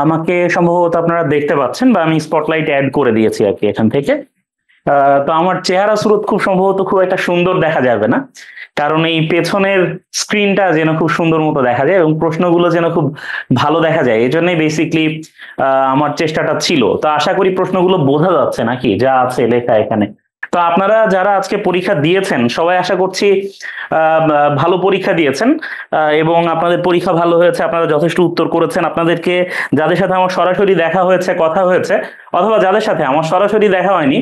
আমাকে সম্ভবত আপনারা দেখতে পাচ্ছেন বা আমি স্পটলাইট অ্যাড করে দিয়েছি আর কি এখান থেকে। তো আমার চেহারা স্রোত খুব সম্ভবত খুব একটা সুন্দর দেখা যাবে না, কারণ এই পেছনের স্ক্রিনটা যেন খুব সুন্দর মতো দেখা যায় এবং প্রশ্নগুলো যেন খুব ভালো দেখা যায়, এই জন্যই বেসিকলি আমার চেষ্টাটা ছিল। তো আশা করি প্রশ্নগুলো বোঝা যাচ্ছে নাকি যা আছে লেখা এখানে। তো আপনারা যারা আজকে পরীক্ষা দিয়েছেন সবাই আশা করছি ভালো পরীক্ষা দিয়েছেন এবং আপনাদের পরীক্ষা ভালো হয়েছে, আপনারা যথেষ্ট উত্তর করেছেন। আপনাদেরকে যাদের সাথে আমার সরাসরি দেখা হয়েছে, কথা হয়েছে, অথবা যাদের সাথে আমার সরাসরি দেখা হয়নি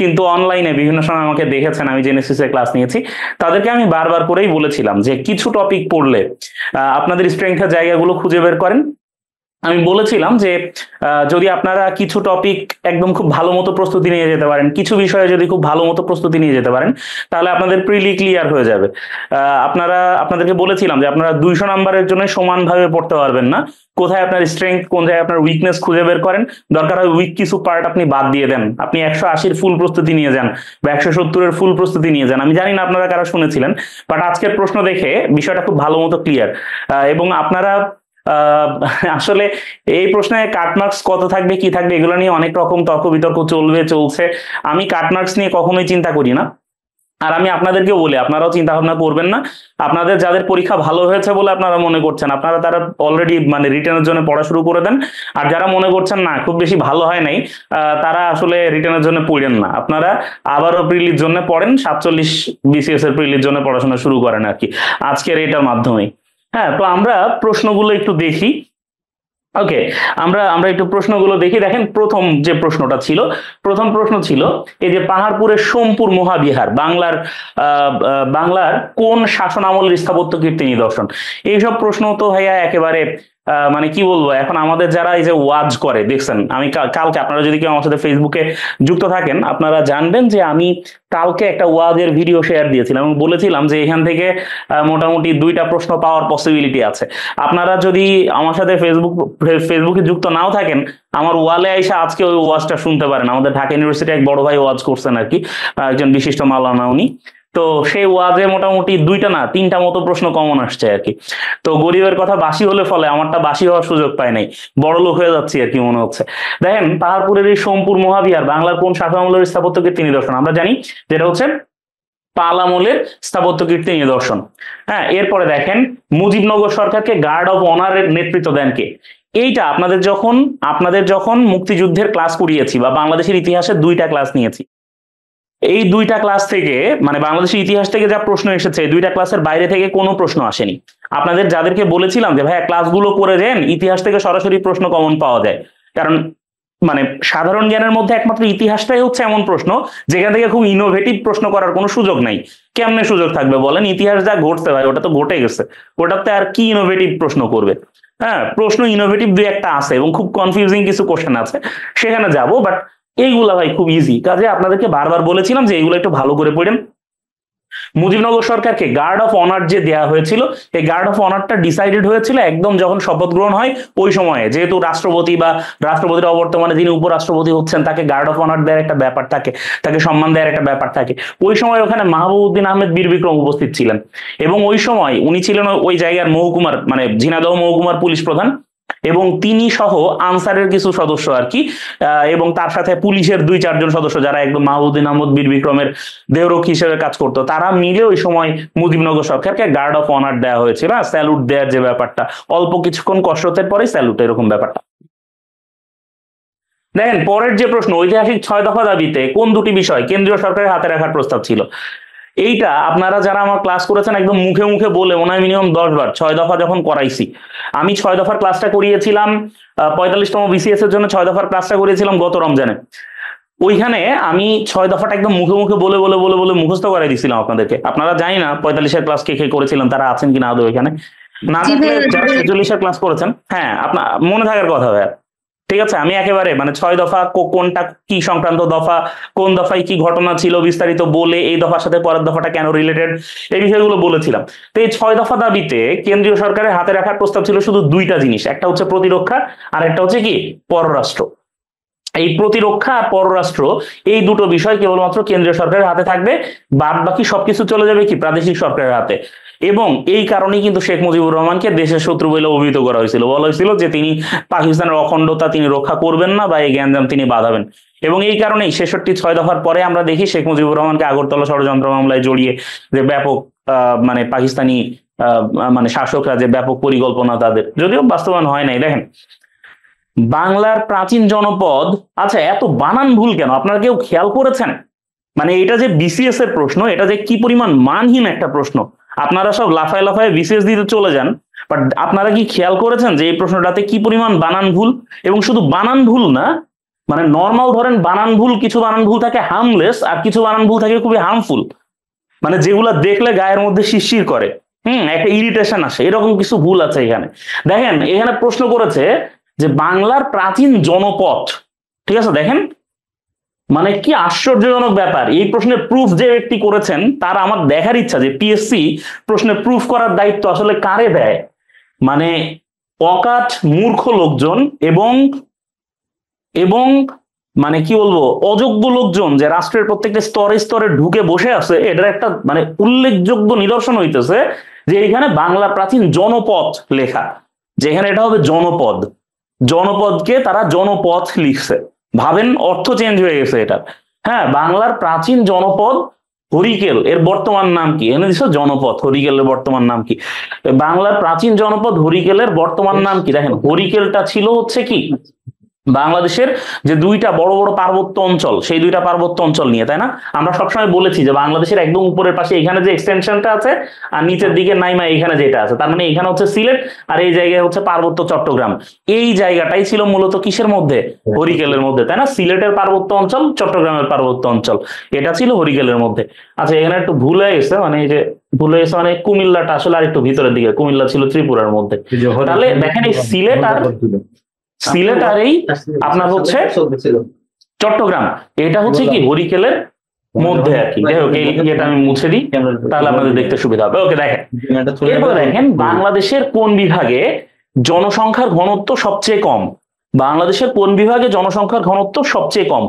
কিন্তু অনলাইনে বিভিন্ন সময় আমাকে দেখেছেন, আমি জেনেসিস এর ক্লাস নিয়েছি, তাদেরকে আমি বারবার করেই বলেছিলাম যে কিছু টপিক পড়লে আপনাদের স্ট্রেংথের জায়গাগুলো খুঁজে বের করেন। আমি বলেছিলাম যে যদি আপনারা কিছু টপিক একদম খুব ভালো মতো প্রস্তুতি নিয়ে যেতে পারেন, কিছু বিষয়ে যদি খুব ভালো মতো প্রস্তুতি নিয়ে যেতে পারেন, তাহলে আপনাদের প্রিলি ক্লিয়ার হয়ে যাবে। আপনাদেরকে বলেছিলাম যে আপনারা 200 নাম্বারের জন্য সমানভাবে পড়তে পারবেন না। কোথায় আপনার স্ট্রেংথ, কোন জায়গায় আপনার উইকনেস খুঁজে বের করেন। দরকার হয় উইক কিছু পার্ট আপনি বাদ দিয়ে দেন, আপনি 180-র ফুল প্রস্তুতি নিয়ে যান বা 170-এর ফুল প্রস্তুতি নিয়ে যান। আমি জানি না আপনারা কারা শুনেছিলেন, বাট আজকের প্রশ্ন দেখে বিষয়টা খুব ভালো মতো ক্লিয়ার। এবং আপনারা আসলে এই প্রশ্নে কাটমার্কস কত থাকবে কি থাকবে এগুলো নিয়ে অনেক রকম তর্ক বিতর্ক চলছে। আমি কাটমার্কস নিয়ে কখনোই চিন্তা করি না, আর আমি আপনাদেরকে বলি আপনারাও চিন্তা ভাবনা করবেন না। আপনাদের যাদের পরীক্ষা ভালো হয়েছে বলে আপনারা মনে করছেন, আপনারা তারা অলরেডি মানে রিটেনের জন্য পড়া শুরু করে দেন। আর যারা মনে করছেন না খুব বেশি ভালো হয় নাই, তারা আসলে রিটেনের জন্য পড়েন না, আপনারা আবারও প্রিলির জন্য পড়েন, 47 বিসিএস এর প্রিলির জন্য পড়াশোনা শুরু করেন আর কি আজকের এটার মাধ্যমে। হ্যাঁ, তো আমরা প্রশ্নগুলো একটু দেখি। ওকে, আমরা আমরা একটু প্রশ্নগুলো দেখি। দেখেন প্রথম যে প্রশ্নটা ছিল, প্রথম প্রশ্ন ছিল এই যে পাহাড়পুরের সোমপুর মহাবিহার বাংলার কোন শাসন আমলের স্থাপত্য কীর্তি নিদর্শন। এইসব প্রশ্ন তো ভাইয়া একেবারে মানে কি বলবো, এখন আমাদের যারা এই যে ওয়াজ করে দেখছেন, আমি কালকে আপনারা যদি কেউ আমার সাথে ফেসবুকে যুক্ত থাকেন আপনারা জানবেন যে আমি কালকে একটা ওয়াজের ভিডিও শেয়ার দিয়েছিলাম এবং বলেছিলাম যে এখান থেকে মোটামুটি 2টা প্রশ্ন পাওয়ার পসিবিলিটি আছে। আপনারা যদি আমার সাথে ফেসবুকে যুক্ত নাও থাকেন, আমার ওয়ালে আইসা আজকে ওই ওয়াজটা শুনতে পারেন। আমাদের ঢাকা ইউনিভার্সিটি এক বড় ভাই ওয়াজ করছেন আর কি, একজন বিশিষ্ট মাওলানা উনি। তো সেই ওয়াজে মোটামুটি 2টা না 3টা মতো প্রশ্ন কমন আসছে আর কি। তো গরিবের কথা বাসি হলে ফলে আমারটা বাসি হওয়ার সুযোগ পায় নাই, বড় লোক হয়ে যাচ্ছি আর কি মনে হচ্ছে। দেখেন পাহাড়পুরের এই সোমপুর মহাবিহার বাংলার কোন শাসন আমলের স্থাপত্য কীর্তি নিদর্শন, আমরা জানি যেটা হচ্ছে পাল আমলের স্থাপত্য কীর্তি নিদর্শন। হ্যাঁ, এরপরে দেখেন মুজিবনগর সরকারকে গার্ড অফ অনারের নেতৃত্ব দেন কে। এইটা আপনাদের যখন মুক্তিযুদ্ধের ক্লাস করিয়েছি বা বাংলাদেশের ইতিহাসে 2টা ক্লাস নিয়েছি, এই 2টা ক্লাস থেকে মানে বাংলাদেশের ইতিহাস থেকে যা প্রশ্ন এসেছে 2টা ক্লাসের বাইরে থেকে কোনো প্রশ্ন আসেনি। আপনাদের যাদেরকে বলেছিলাম যে ভাইয়া ক্লাসগুলো করে দেন, ইতিহাস থেকে সরাসরি প্রশ্ন কমন পাওয়া যায়, কারণ মানে সাধারণ জ্ঞানের মধ্যে একমাত্র ইতিহাসটাই হচ্ছে এমন প্রশ্ন যেখান থেকে খুব ইনোভেটিভ প্রশ্ন করার কোনো সুযোগ নাই। কেমনে সুযোগ থাকবে বলেন, ইতিহাস যা ঘটতে হয় ওটা তো ঘটে গেছে, ওটাতে আর কি ইনোভেটিভ প্রশ্ন করবে। হ্যাঁ, প্রশ্ন ইনোভেটিভ 2-1টা আছে এবং খুব কনফিউজিং কিছু কোশ্চেন আছে, সেখানে যাব, বাট এইগুলা ভাই খুব ইজি। কাজে আপনাদেরকে বারবার বলেছিলাম যে এইগুলো একটু ভালো করে পড়েন। মুজিবনগর সরকারকে গার্ড অফ অনার যে দেওয়া হয়েছিল, এই গার্ড অফ অনারটা ডিসাইডেড হয়েছিল একদম যখন শপথ গ্রহণ হয় ওই সময়ে, যেহেতু রাষ্ট্রপতি বা রাষ্ট্রপতির অবর্তমানে যিনি উপরাষ্ট্রপতি হচ্ছেন তাকে গার্ড অফ অনার দেওয়ার একটা ব্যাপার থাকে, তাকে সম্মান দেওয়ার একটা ব্যাপার থাকে। ওই সময় ওখানে মাহবুবউদ্দিন আহমেদ বীর বিক্রম উপস্থিত ছিলেন এবং ওই সময় উনি ছিলেন ওই জায়গার মহকুমার মানে ঝিনাইদহ মহকুমার পুলিশ প্রধান, এবং তিনি সহ আনসারের কিছু সদস্য আর কি, এবং তার সাথে পুলিশের 2-4 জন সদস্য যারা একদম মাহবুবউদ্দিন আহমদ বীর বিক্রমের দেহরক্ষী হিসেবে কাজ করতো, তারা মিলে ওই সময় মুজিবনগর সরকারকে গার্ড অফ অনার দেওয়া হয়েছিল, স্যালুট দেওয়ার যে ব্যাপারটা, অল্প কিছুক্ষণ কসরতের পরে স্যালুট, এরকম ব্যাপারটা। দেখেন পরের যে প্রশ্ন, ঐতিহাসিক 6 দফা দাবিতে কোন 2টি বিষয় কেন্দ্রীয় সরকারের হাতে রাখার প্রস্তাব ছিল। এইটা আপনারা যারা আমার ক্লাস করেছেন একদম মুখে মুখে বলে মনে হয় মিনিমাম 10 বার 6 দফা যখন করাইছি। আমি 6 দফার ক্লাসটা করিয়েছিলাম 45তম বিসিএস এর জন্য 6 দফার ক্লাসটা করিয়েছিলাম গত রমজানে। ওইখানে আমি 6 দফাটা একদম মুখে মুখে বলে বলে বলে বলে মুখস্থ করাই দিছিলাম আপনাদেরকে। আপনারা জানি না 45-এর ক্লাস কে কে করেছিলেন, তারা আছেন কিনা আদৌ এখানে, না থাকলে যারা 46-এর ক্লাস করেছেন হ্যাঁ আপনার মনে থাকার কথা ভাইয়া। ঠিক আছে, আমি একেবারে মানে 6 দফা কোনটা কি সংক্রান্ত দফা, কোন দফায় কি ঘটনা ছিল বিস্তারিত বলে এই দফার সাথে পরের দফাটা কেন রিলেটেড, এই বিষয়গুলো বলেছিলাম। তো এই 6 দফা দাবিতে কেন্দ্রীয় সরকারের হাতে রাখার প্রস্তাব ছিল শুধু 2টা জিনিস, একটা হচ্ছে প্রতিরক্ষা আর একটা হচ্ছে কি পররাষ্ট্র। এই প্রতিরক্ষা আর পররাষ্ট্র এই 2টো বিষয় কেবলমাত্র কেন্দ্রীয় সরকারের হাতে থাকবে, বাদ বাকি সবকিছু চলে যাবে কি প্রাদেশিক সরকারের হাতে। এবং এই কারণেই কিন্তু শেখ মুজিবুর রহমানকে দেশের শত্রু বলে অভিহিত করা হয়েছিল, বলা হয়েছিল যে তিনি পাকিস্তানের অখণ্ডতা তিনি রক্ষা করবেন না বা এই গ্যাঞ্জাম তিনি বাঁধাবেন। এবং এই কারণেই ৬৬ দফার পরে আমরা দেখি শেখ মুজিবুর রহমানকে আগরতলা ষড়যন্ত্র মামলায় জড়িয়ে যে ব্যাপক মানে পাকিস্তানি মানে শাসকরা যে ব্যাপক পরিকল্পনা তাদের, যদিও বাস্তবায়ন হয় নাই। দেখেন বাংলার প্রাচীন জনপদ, আচ্ছা এত বানান ভুল কেন আপনারা কেউ খেয়াল করেছেন? মানে এটা যে বিসিএস এর প্রশ্ন, এটা যে কি পরিমাণ মানহীন একটা প্রশ্ন, আপনারা সব লাফায় লাফায় বিসিএস দিতে চলে যান, বাট আপনারা কি খেয়াল করেছেন যে এই প্রশ্নটাতে কি পরিমাণ বানান ভুল? এবং শুধু বানান ভুল না, মানে নর্মাল ধরেন বানান ভুল, কিছু বানান ভুল থাকে হার্মলেস আর কিছু বানান ভুল থাকে খুবই হার্মফুল, মানে যেগুলা দেখলে গায়ের মধ্যে শিরশির করে, একটা ইরিটেশন আসে, এরকম কিছু ভুল আছে এখানে। দেখেন এখানে প্রশ্ন করেছে যে বাংলার প্রাচীন জনপদ, ঠিক আছে? দেখেন মানে কি আশ্চর্যজনক ব্যাপার, এই প্রশ্নের প্রুফ যে ব্যক্তি করেছেন তার আমার দেখার ইচ্ছা যে পিএসসি প্রশ্নের প্রুফ করার দায়িত্ব আসলে কারে দেয়। মানে অকাট মূর্খ লোকজন এবং এবং মানে কি বলবো অযোগ্য লোকজন যে রাষ্ট্রের প্রত্যেকটা স্তরে স্তরে ঢুকে বসে আছে, এটার একটা মানে উল্লেখযোগ্য নিদর্শন হইতেছে যে এখানে বাংলা প্রাচীন জনপদ লেখা, যেখানে এটা হবে জনপদ, জনপদকে তারা জনপথ লিখছে। ভাবেন অর্থ চেঞ্জ হয়ে গেছে এটা। হ্যাঁ, বাংলার প্রাচীন জনপদ হরিকেল এর বর্তমান নাম কি? এখানে দিচ্ছে জনপদ, হরিকেলের বর্তমান নাম কি? বাংলার প্রাচীন জনপদ হরিকেলের বর্তমান নাম কি? দেখেন হরিকেলটা ছিল হচ্ছে কি বাংলাদেশের যে দুইটা বড় বড় পার্বত্য অঞ্চল, সেই দুইটা পার্বত্য অঞ্চল নিয়ে, তাই না? আমরা সবসময় বলেছি যে বাংলাদেশের একদম উপরের পাশে এখানে যে এক্সটেনশনটা আছে আর নিচের দিকে নাইমা এখানে যেটা আছে, তার মানে এখানে হচ্ছে সিলেট আর এই জায়গায় হচ্ছে পার্বত্য চট্টগ্রাম। এই জায়গাটাই ছিল মূলত কিসের মধ্যে? হরিকেলের মধ্যে, তাই না? সিলেটের পার্বত্য অঞ্চল, চট্টগ্রামের পার্বত্য অঞ্চল, এটা ছিল হরিকেলের মধ্যে। আচ্ছা এখানে একটু ভুল হয়ে গেছে, মানে এই যে ভুল হয়ে গেছে, মানে কুমিল্লাটা আসলে আর একটু ভিতরের দিকে, কুমিল্লা ছিল ত্রিপুরার মধ্যে। তাহলে দেখেন এই সিলেট আর এই আপনার হচ্ছে চট্টগ্রাম, এটা হচ্ছে কি হরিকেলের মধ্যে আর কি। যাই হোক এটা আমি মুছে দিই তাহলে আপনাদের দেখতে সুবিধা হবে। ওকে দেখেন এরপরে দেখেন বাংলাদেশের কোন বিভাগে জনসংখ্যার ঘনত্ব সবচেয়ে কম? বাংলাদেশের কোন বিভাগে জনসংখ্যার ঘনত্ব সবচেয়ে কম?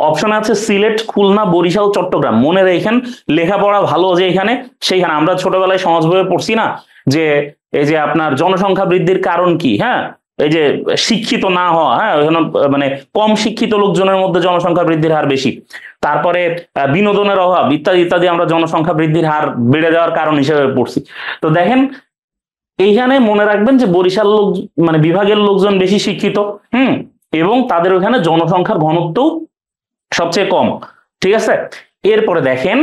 অপশন আছে সিলেট, খুলনা, বরিশাল, চট্টগ্রাম। মনে রাখেন লেখাপড়া ভালো যে এখানে সেইখানে, আমরা ছোটবেলায় সমাজ বইয়ে পড়ছি না যে এই যে আপনার জনসংখ্যা বৃদ্ধির কারণ কি, হ্যাঁ এই যে শিক্ষিত না হওয়া, হ্যাঁ মানে কম শিক্ষিত লোকজনের মধ্যে জনসংখ্যা বৃদ্ধির হার বেশি, তারপরে বিনোদনের অভাব ইত্যাদি ইত্যাদি, আমরা জনসংখ্যা বৃদ্ধির হার বেড়ে যাওয়ার কারণ হিসেবে পড়ছি। তো দেখেন এইখানে মনে রাখবেন যে বরিশাল লোক মানে বিভাগের লোকজন বেশি শিক্ষিত, এবং তাদের ওখানে জনসংখ্যার ঘনত্ব সবচেয়ে কম, ঠিক আছে? এরপরে দেখেন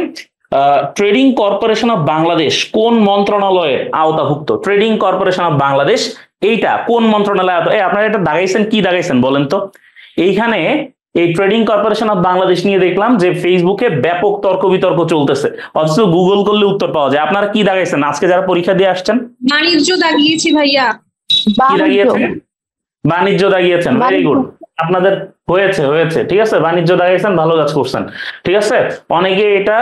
ট্রেডিং কর্পোরেশন অফ বাংলাদেশ কোন মন্ত্রণালয়ের আওতাভুক্ত? ট্রেডিং কর্পোরেশন অফ বাংলাদেশ এইটা কোন মন্ত্রণালয়? আপনারা এটা দাগাইছেন, কি দাগাইছেন বলেন তো? এইখানে এই ট্রেডিং কর্পোরেশন অফ বাংলাদেশ নিয়ে দেখলাম যে ফেসবুকে ব্যাপক তর্ক বিতর্ক চলতেছে, অথচ গুগল করলে উত্তর পাওয়া যায়। আপনারা কি দাগাইছেন আজকে যারা পরীক্ষা দিয়ে আসছেন? বাণিজ্য দাগিয়েছি ভাইয়া। কি দাগিয়েছেন? বাণিজ্য দাগিয়েছেন, ভেরি গুড, আপনাদের হয়েছে হয়েছে, ঠিক আছে, বাণিজ্য দাগাইছেন, ভালো কাজ করছেন, ঠিক আছে। অনেকে এটা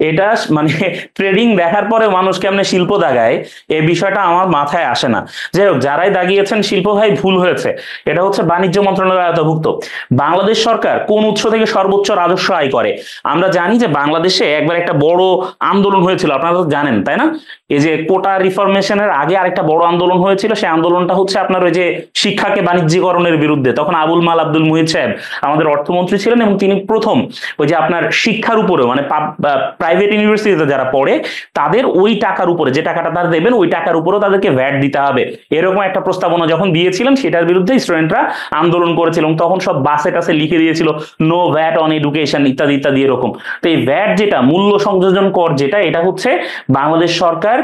এটা মানে ট্রেডিং দেখার পরে মানুষ কেমনে শিল্প দাগায় এই বিষয়টা আমার মাথায় আসে না। যাই হোক, যারাই দাগিয়েছেন শিল্প ভাই ভুল হয়েছে, এটা হচ্ছে বাণিজ্য মন্ত্রণালয়ের আওতাভুক্ত। বাংলাদেশ সরকার কোন উৎস থেকে সর্বোচ্চ রাজস্ব আয় করে? আমরা জানি যে বাংলাদেশে একবার একটা বড় আন্দোলন হয়েছিল, আপনারা তো জানেন তাই না? এই যে কোটা রিফরমেশনের আগে আরেকটা বড় আন্দোলন হয়েছিল, সেই আন্দোলনটা হচ্ছে আপনার ওই যে শিক্ষাকে বাণিজ্যিকরণের বিরুদ্ধে। তখন আবুল মাল আব্দুল মুহিত সাহেব আমাদের অর্থমন্ত্রী ছিলেন এবং তিনি প্রথম ওই যে আপনার শিক্ষার উপরে মানে প্রাইভেট ইউনিভার্সিটিতে যারা পড়ে তাদের ওই টাকার উপরে যে টাকাটা তারা দেবেন ওই টাকার উপরেও তাদেরকে ভ্যাট দিতে হবে, এরকম একটা প্রস্তাবনা যখন দিয়েছিলেন সেটার বিরুদ্ধে স্টুডেন্টরা আন্দোলন করেছিল। তখন সব বাসে টাসে লিখে দিয়েছিল নো ভ্যাট অন এডুকেশন ইত্যাদি ইত্যাদি এরকম। তো এই ভ্যাট যেটা মূল্য সংযোজন কর যেটা, এটা হচ্ছে বাংলাদেশ সরকার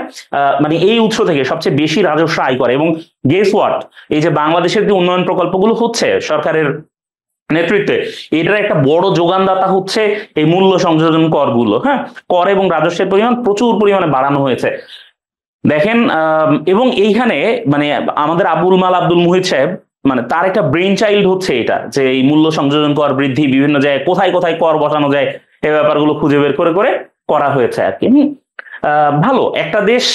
মানে এই উৎস থেকে সবচেয়ে বেশি রাজস্ব আয় করে। এবং গেস হোয়াট, এই যে বাংলাদেশের যে উন্নয়ন প্রকল্পগুলো হচ্ছে সরকারের নেতৃত্বে, এটার একটা বড় যোগানদাতা হচ্ছে এই মূল্য সংযোজন করগুলো। হ্যাঁ, কর এবং রাজস্বের পরিমাণ প্রচুর পরিমাণে বাড়ানো হয়েছে দেখেন। এবং এইখানে মানে আমাদের আবুল মাল আব্দুল মুহিত সাহেব মানে তার একটা ব্রেন চাইল্ড হচ্ছে এটা, যে এই মূল্য সংযোজন কর বৃদ্ধি বিভিন্ন জায়গায় কোথায় কোথায় কর বসানো যায় এই ব্যাপারগুলো খুঁজে বের করে করে করা হয়েছে আর কি। ভালো একটা দেশ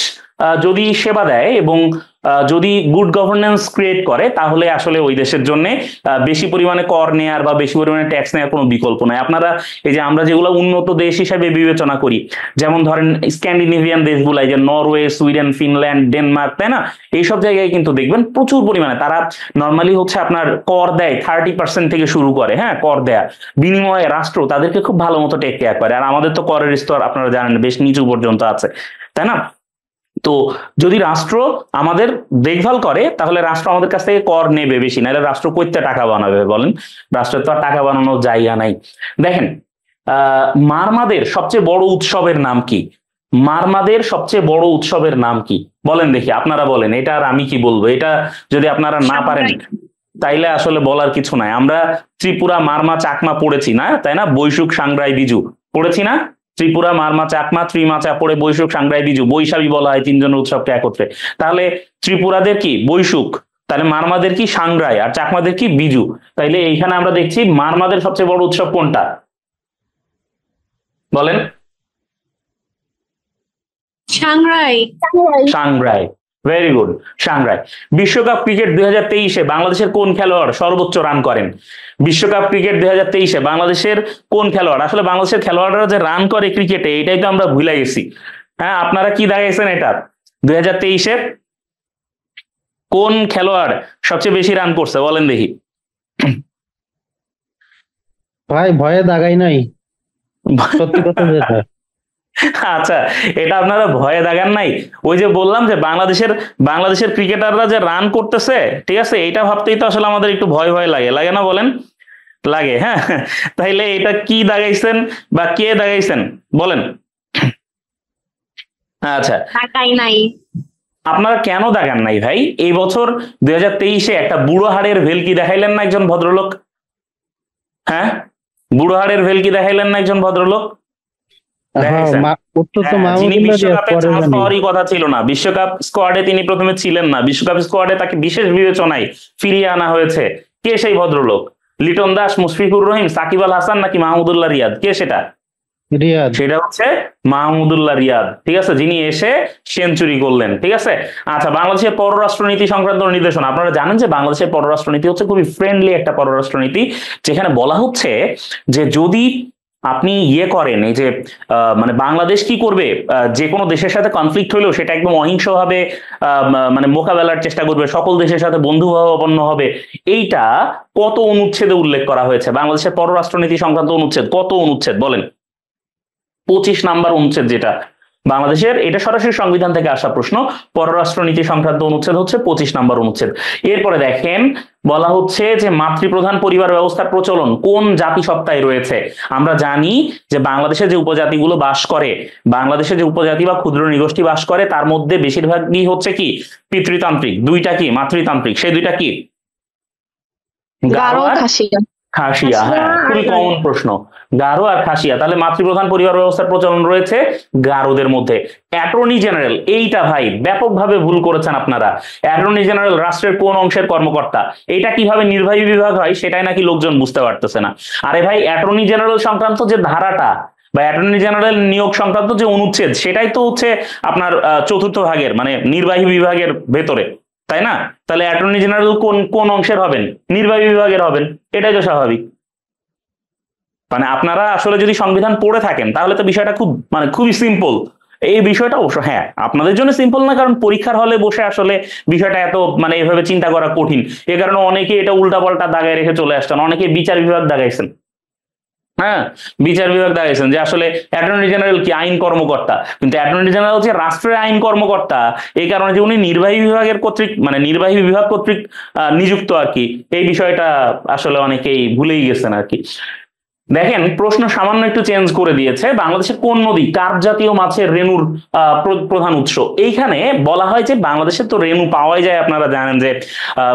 যদি সেবা দেয় এবং যদি গুড গভর্নেন্স ক্রিয়েট করে তাহলে আসলে ওই দেশের জন্য বেশি পরিমাণে কর নেয়ার বা বেশি পরিমাণে ট্যাক্স নেওয়ার কোনো বিকল্প নাই। আপনারা এই যে আমরা যেগুলো উন্নত দেশ হিসেবে বিবেচনা করি, যেমন ধরেন স্ক্যান্ডিনেভিয়ান দেশগুলাই যে নরওয়ে, সুইডেন, ফিনল্যান্ড, ডেনমার্ক, তাই না, এইসব জায়গায় কিন্তু দেখবেন প্রচুর পরিমাণে তারা নর্মালি হচ্ছে আপনার কর দেয় 30% থেকে শুরু করে, হ্যাঁ, কর দেয়া বিনিময়ে রাষ্ট্র তাদেরকে খুব ভালো মতো টেক কেয়ার করে। আর আমাদের তো করের স্তর আপনারা জানেন বেশ নিচু পর্যন্ত আছে, তাই না? তো যদি রাষ্ট্র আমাদের দেখভাল করে তাহলে রাষ্ট্র আমাদের কাছ থেকে কর নেবে বেশি, নাহলে রাষ্ট্র কইতে টাকা বানাবে বলেন? রাষ্ট্রের তো আর টাকা বানানোর জায়গা নাই। দেখেন, মারমাদের সবচেয়ে বড় উৎসবের নাম কি? মারমাদের সবচেয়ে বড় উৎসবের নাম কি বলেন দেখি, আপনারা বলেন। এটা আর আমি কি বলবো, এটা যদি আপনারা না পারেন তাইলে আসলে বলার কিছু নাই। আমরা ত্রিপুরা, মারমা, চাকমা পড়েছি না, তাই না? বৈশুখ, সাংগ্রাই, বিজু পড়েছি না? ত্রিপুরা, মারমা, চাকমা, ত্রিমাচা পড়ে বৈশুখ, সাংগ্রাই, বিজু, বৈশাখী বলা হয় তিনজনের উৎসবকে একত্রে। তাহলে ত্রিপুরাদের কি বৈশুখ, তাহলে মারমাদের কি সাংগ্রাই, আর চাকমাদের কি বিজু। তাইলে এইখানে আমরা দেখছি মারমাদের সবচেয়ে বড় উৎসব কোনটা বলেন? সাংরাই। Sangrai, very good, Sangrai. বিশ্বকাপ ক্রিকেট 2023-এ বাংলাদেশের কোন খেলোয়াড় সর্বোচ্চ রান করেন? বিশ্বকাপ ক্রিকেট 2023-এ বাংলাদেশের কোন খেলোয়াড়, আসলে বাংলাদেশের খেলোয়াড়রা যে রান করে ক্রিকেটে এটাই তো আমরা ভুলে গেছি। হ্যাঁ, আপনারা কি দেখাইছেন এটা 2023-এ কোন খেলোয়াড় সবচেয়ে বেশি রান করছে বলেন দেখি? ভাই ভয়ে দাগাই নাই, সত্যি কথা যেটা। আচ্ছা, এটা আপনারা ভয়ে দাগান নাই? ওই যে বললাম যে বাংলাদেশের ক্রিকেটাররা যে রান করতেছে, ঠিক আছে, এটা ভাবতেই তো আসলে আমাদের একটু ভয় ভয় লাগে, লাগে না বলেন? লাগে, হ্যাঁ। তাইলে এটা কি দাগাইছেন বা কে দাগাইছেন বলেন? আচ্ছা, টাকাই নাই। আপনারা কেন দাগান নাই ভাই? এই বছর 2023-এ একটা বুড়ো হাড়ের ভেলকি দেখাইলেন না একজন ভদ্রলোক? হ্যাঁ, বুড়ো হাড়ের ভেলকি দেখাইলেন না একজন ভদ্রলোক? দেখাইছেন? উত্তর তো হ্যাঁ, যিনি মাহমুদুল্লাহ রিয়াদ বিশ্বকাপে পরে চান্স জানি। পাওয়ারই কথা ছিল না, বিশ্বকাপ স্কোয়াডে তিনি প্রথমে ছিলেন না, বিশ্বকাপ স্কোয়াডে তাকে বিশেষ বিবেচনায় ফিরিয়ে আনা হয়েছে। কে সেই ভদ্রলোক? লিটন দাস, মুশফিকুর রহিম, সাকিব আল হাসান নাকি মাহমুদুল্লাহ রিয়াদ? কে সেটা? রিয়াদ। সেটা হচ্ছে মাহমুদুল্লাহ রিয়াদ, ঠিক আছে, যিনি এসে সেঞ্চুরি করলেন, ঠিক আছে। আচ্ছা, বাংলাদেশের পররাষ্ট্রনীতি সংক্রান্ত নির্দেশনা। আপনারা জানেন যে বাংলাদেশের পররাষ্ট্রনীতি হচ্ছে খুবই ফ্রেন্ডলি একটা পররাষ্ট্রনীতি, যেখানে বলা হচ্ছে যে যদি আপনি ইয়ে করেন, এই যে মানে বাংলাদেশ কি করবে, যে কোনো দেশের সাথে কনফ্লিক্ট হলেও সেটা একদম অহিংসভাবে মানে মোকাবেলার চেষ্টা করবে, সকল দেশের সাথে বন্ধুভাবাপন্ন হবে। এইটা কত অনুচ্ছেদে উল্লেখ করা হয়েছে? বাংলাদেশের পররাষ্ট্রনীতি সংক্রান্ত অনুচ্ছেদ কত অনুচ্ছেদ বলেন? 25 নাম্বার অনুচ্ছেদ যেটা বাংলাদেশের, এটা সরাসরি সংবিধান থেকে আসা প্রশ্ন। পররাষ্ট্রনীতি সংক্রান্ত অনুচ্ছেদ হচ্ছে 25 নাম্বার অনুচ্ছেদ। এরপরে দেখেন, বলা হচ্ছে যে মাতৃপ্রধান পরিবার ব্যবস্থার প্রচলন কোন জাতিসত্তায় রয়েছে? আমরা জানি যে বাংলাদেশে যে উপজাতিগুলো বাস করে, বাংলাদেশে যে উপজাতি বা ক্ষুদ্র নৃগোষ্ঠী বাস করে, তার মধ্যে বেশিরভাগই হচ্ছে কি পিতৃতান্ত্রিক, দুইটা কি মাতৃতান্ত্রিক, সেই দুইটা কি? গারো, খাসিয়া। খাসিয়া, হ্যাঁ, খুবই কমন প্রশ্ন, গারো আর খাসিয়া। তাহলে মাতৃপ্রধান পরিবার ব্যবস্থার প্রচলন রয়েছে গারোদের মধ্যে। অ্যাটর্নি জেনারেল, এইটা ভাই ব্যাপকভাবে ভুল করেছেন আপনারা। অ্যাটর্নি জেনারেল রাষ্ট্রের কোন অংশের কর্মকর্তা? এটা কিভাবে নির্বাহী বিভাগ হয় সেটাই নাকি লোকজন বুঝতে পারতেছে না। আরে ভাই, অ্যাটর্নি জেনারেল সংক্রান্ত যে ধারাটা বা অ্যাটর্নি জেনারেল নিয়োগ সংক্রান্ত যে অনুচ্ছেদ, সেটাই তো হচ্ছে আপনার চতুর্থ ভাগের মানে নির্বাহী বিভাগের ভেতরে, তাই না? তাহলে অ্যাটর্নি জেনারেল কোন কোন অংশের হবেন? নির্বাহী বিভাগের হবেন, এটাই তো স্বাভাবিক। মানে আপনারা আসলে যদি সংবিধান পড়ে থাকেন তাহলে তো বিষয়টা খুবই সিম্পল। এই বিষয়টা অবশ্য হ্যাঁ আপনাদের জন্য সিম্পল না, কারণ পরীক্ষার হলে বসে আসলে বিষয়টা এত মানে এভাবে চিন্তা করা কঠিন। এ কারণে অনেকে এটা উল্টাপাল্টা দাগায় রেখে চলে আসছেন, অনেকে বিচার বিভাগ দাগাইছেন। হ্যাঁ, বিচার বিভাগ দাঁড়িয়েছেন যে আসলে অ্যাটর্নি জেনারেল কি আইন কর্মকর্তা, কিন্তু অ্যাটর্নি জেনারেল হচ্ছে রাষ্ট্রের আইন কর্মকর্তা, এই কারণে যে উনি নির্বাহী বিভাগের কর্তৃক মানে নির্বাহী বিভাগ কর্তৃক নিযুক্ত আর কি। এই বিষয়টা আসলে অনেকেই ভুলেই গেছেন আর কি। দেখেন, প্রশ্ন সামান্য একটু চেঞ্জ করে দিয়েছে। বাংলাদেশের কোন নদী কার্প জাতীয় মাছের রেণুর প্রধান উৎস? এইখানে বলা হয় যে বাংলাদেশে তো রেণু পাওয়াই যায়, আপনারা জানেন যে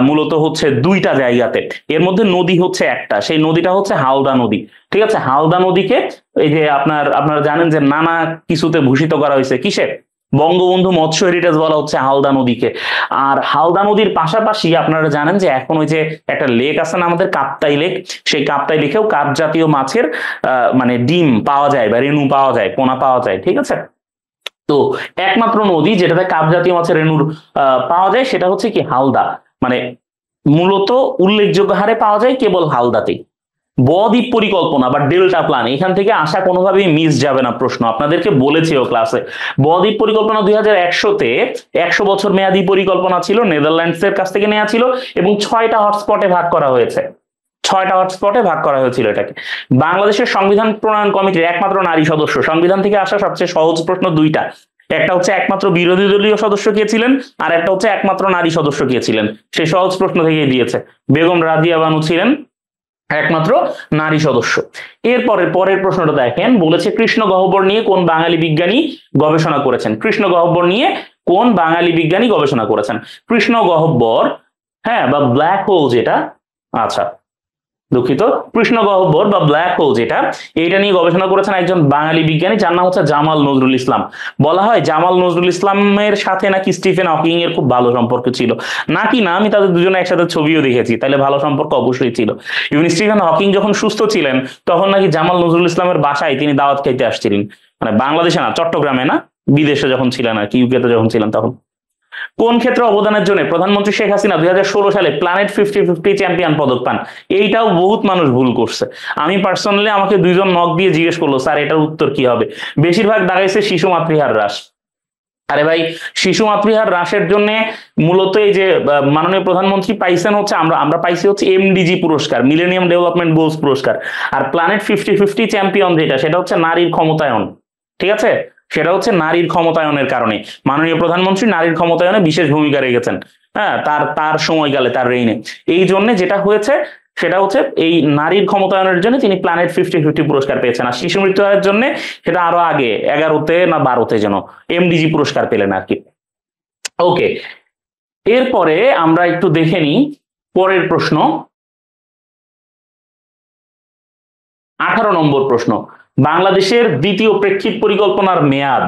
মূলত হচ্ছে দুইটা জায়গাতে, এর মধ্যে নদী হচ্ছে একটা, সেই নদীটা হচ্ছে হালদা নদী, ঠিক আছে। হালদা নদীকে এই যে আপনারা জানেন যে নানা কিছুতে ভূষিত করা হয়েছে, কিসে? বঙ্গবন্ধু মৎস্য হেরিটেজ বলা হচ্ছে হালদা নদীকে। আর হালদা নদীর পাশাপাশি আপনারা জানেন যে এখন ওই যে একটা লেক আছে না আমাদের, কাপ্তাই লেক, সেই কাপ্তাই লেকেও কার্প জাতীয় মাছের মানে ডিম পাওয়া যায় বা রেণু পাওয়া যায়, পোনা পাওয়া যায়, ঠিক আছে। তো একমাত্র নদী যেটাতে কাপ জাতীয় মাছের রেণুর পাওয়া যায় সেটা হচ্ছে কি হালদা, মানে মূলত উল্লেখযোগ্য হারে পাওয়া যায় কেবল হালদাতেই। বদ্বীপ পরিকল্পনা বা ডেল্টা প্ল্যান, এখান থেকে আসা কোনোভাবেই মিস যাবে না প্রশ্ন, আপনাদেরকে বলেছিও ক্লাসে। বদ্বীপ পরিকল্পনা 2100-তে 100 বছর মেয়াদী পরিকল্পনা ছিল, নেদারল্যান্ডস এর কাছ থেকে নেওয়া ছিল এবং 6টা হটস্পটে ভাগ করা হয়েছে, 6টা হটস্পটে ভাগ করা হয়েছিল এটাকে। বাংলাদেশের সংবিধান প্রণয়ন কমিটির একমাত্র নারী সদস্য, সংবিধান থেকে আসা সবচেয়ে সহজ প্রশ্ন দুইটা, একটা হচ্ছে একমাত্র বিরোধী দলীয় সদস্য কে ছিলেন, আর একটা হচ্ছে একমাত্র নারী সদস্য কে ছিলেন, সেই সহজ প্রশ্ন থেকেই দিয়েছে। বেগম রাজিয়া বানু ছিলেন একমাত্র নারী সদস্য। পরের প্রশ্নটা দেখেন, বলেছে কৃষ্ণ গহ্বর নিয়ে কোন বাঙালি বিজ্ঞানী গবেষণা করেছেন? কৃষ্ণ গহ্বর নিয়ে কোন বাঙালি বিজ্ঞানী গবেষণা করেছেন? কৃষ্ণ গহ্বর, হ্যাঁ, বা ব্ল্যাক হোল যেটা, আচ্ছা দুঃখিত, কৃষ্ণ গহ্বর বা ব্ল্যাক হোল যেটা, এইটা নিয়ে গবেষণা করেছেন একজন বাঙালি বিজ্ঞানী, যার নাম হচ্ছে জামাল নজরুল ইসলাম। বলা হয় জামাল নজরুল ইসলামের সাথে নাকি স্টিফেন হকিং এর খুব ভালো সম্পর্ক ছিল, নাকি না আমি তাদের দুজনে একসাথে ছবিও দেখেছি, তাহলে ভালো সম্পর্ক অবশ্যই ছিল। ইভেন স্টিফেন হকিং যখন সুস্থ ছিলেন তখন নাকি জামাল নজরুল ইসলামের বাসায় তিনি দাওয়াত খাইতে আসছিলেন, মানে বাংলাদেশে না, চট্টগ্রামে না, বিদেশে যখন ছিলেন আর কি, ইউকেতে যখন ছিলেন তখন। কোন ক্ষেত্রে অবদানের জন্য প্রধানমন্ত্রী শেখ হাসিনা 2016 সালে প্ল্যানেট 50-50 চ্যাম্পিয়ন পদক পান? এইটাও বহুত মানুষ ভুল করছে। আমি পার্সোনালি, আমাকে দুইজন নক দিয়ে জিজ্ঞেস করলো স্যার এটার উত্তর কি হবে, বেশিরভাগ দাঁড়াইছে শিশু মাতৃহার হ্রাস। আরে ভাই, শিশু মাতৃহার হ্রাসের জন্য মূলত এই যে মাননীয় প্রধানমন্ত্রী পাইছেন হচ্ছে, আমরা পাইছি হচ্ছে এমডিজি পুরস্কার, মিলেনিয়াম ডেভেলপমেন্ট গোলস পুরস্কার। আর প্ল্যানেট 50-50 চ্যাম্পিয়ন যেটা, সেটা হচ্ছে নারীর ক্ষমতায়ন, ঠিক আছে, সেটা হচ্ছে নারীর ক্ষমতায়নের কারণে মাননীয় প্রধানমন্ত্রী নারীর ক্ষমতায়নে বিশেষ ভূমিকা রেখেছেন, হ্যাঁ, তার সময়কালে, তার রেইনে। এই জন্য যেটা হয়েছে সেটা হচ্ছে এই নারীর ক্ষমতায়নের জন্য তিনি প্ল্যানেট 50-50 পুরস্কার পেয়েছেন। আর শিশু মৃত্যুহারের জন্য সেটা আরো আগে 11তে না 12তে যেন এমডিজি পুরস্কার পেলেন আর কি। ওকে, এরপরে আমরা একটু দেখে নিই পরের প্রশ্ন, 18 নম্বর প্রশ্ন। বাংলাদেশের দ্বিতীয় প্রেক্ষিত পরিকল্পনার মেয়াদ,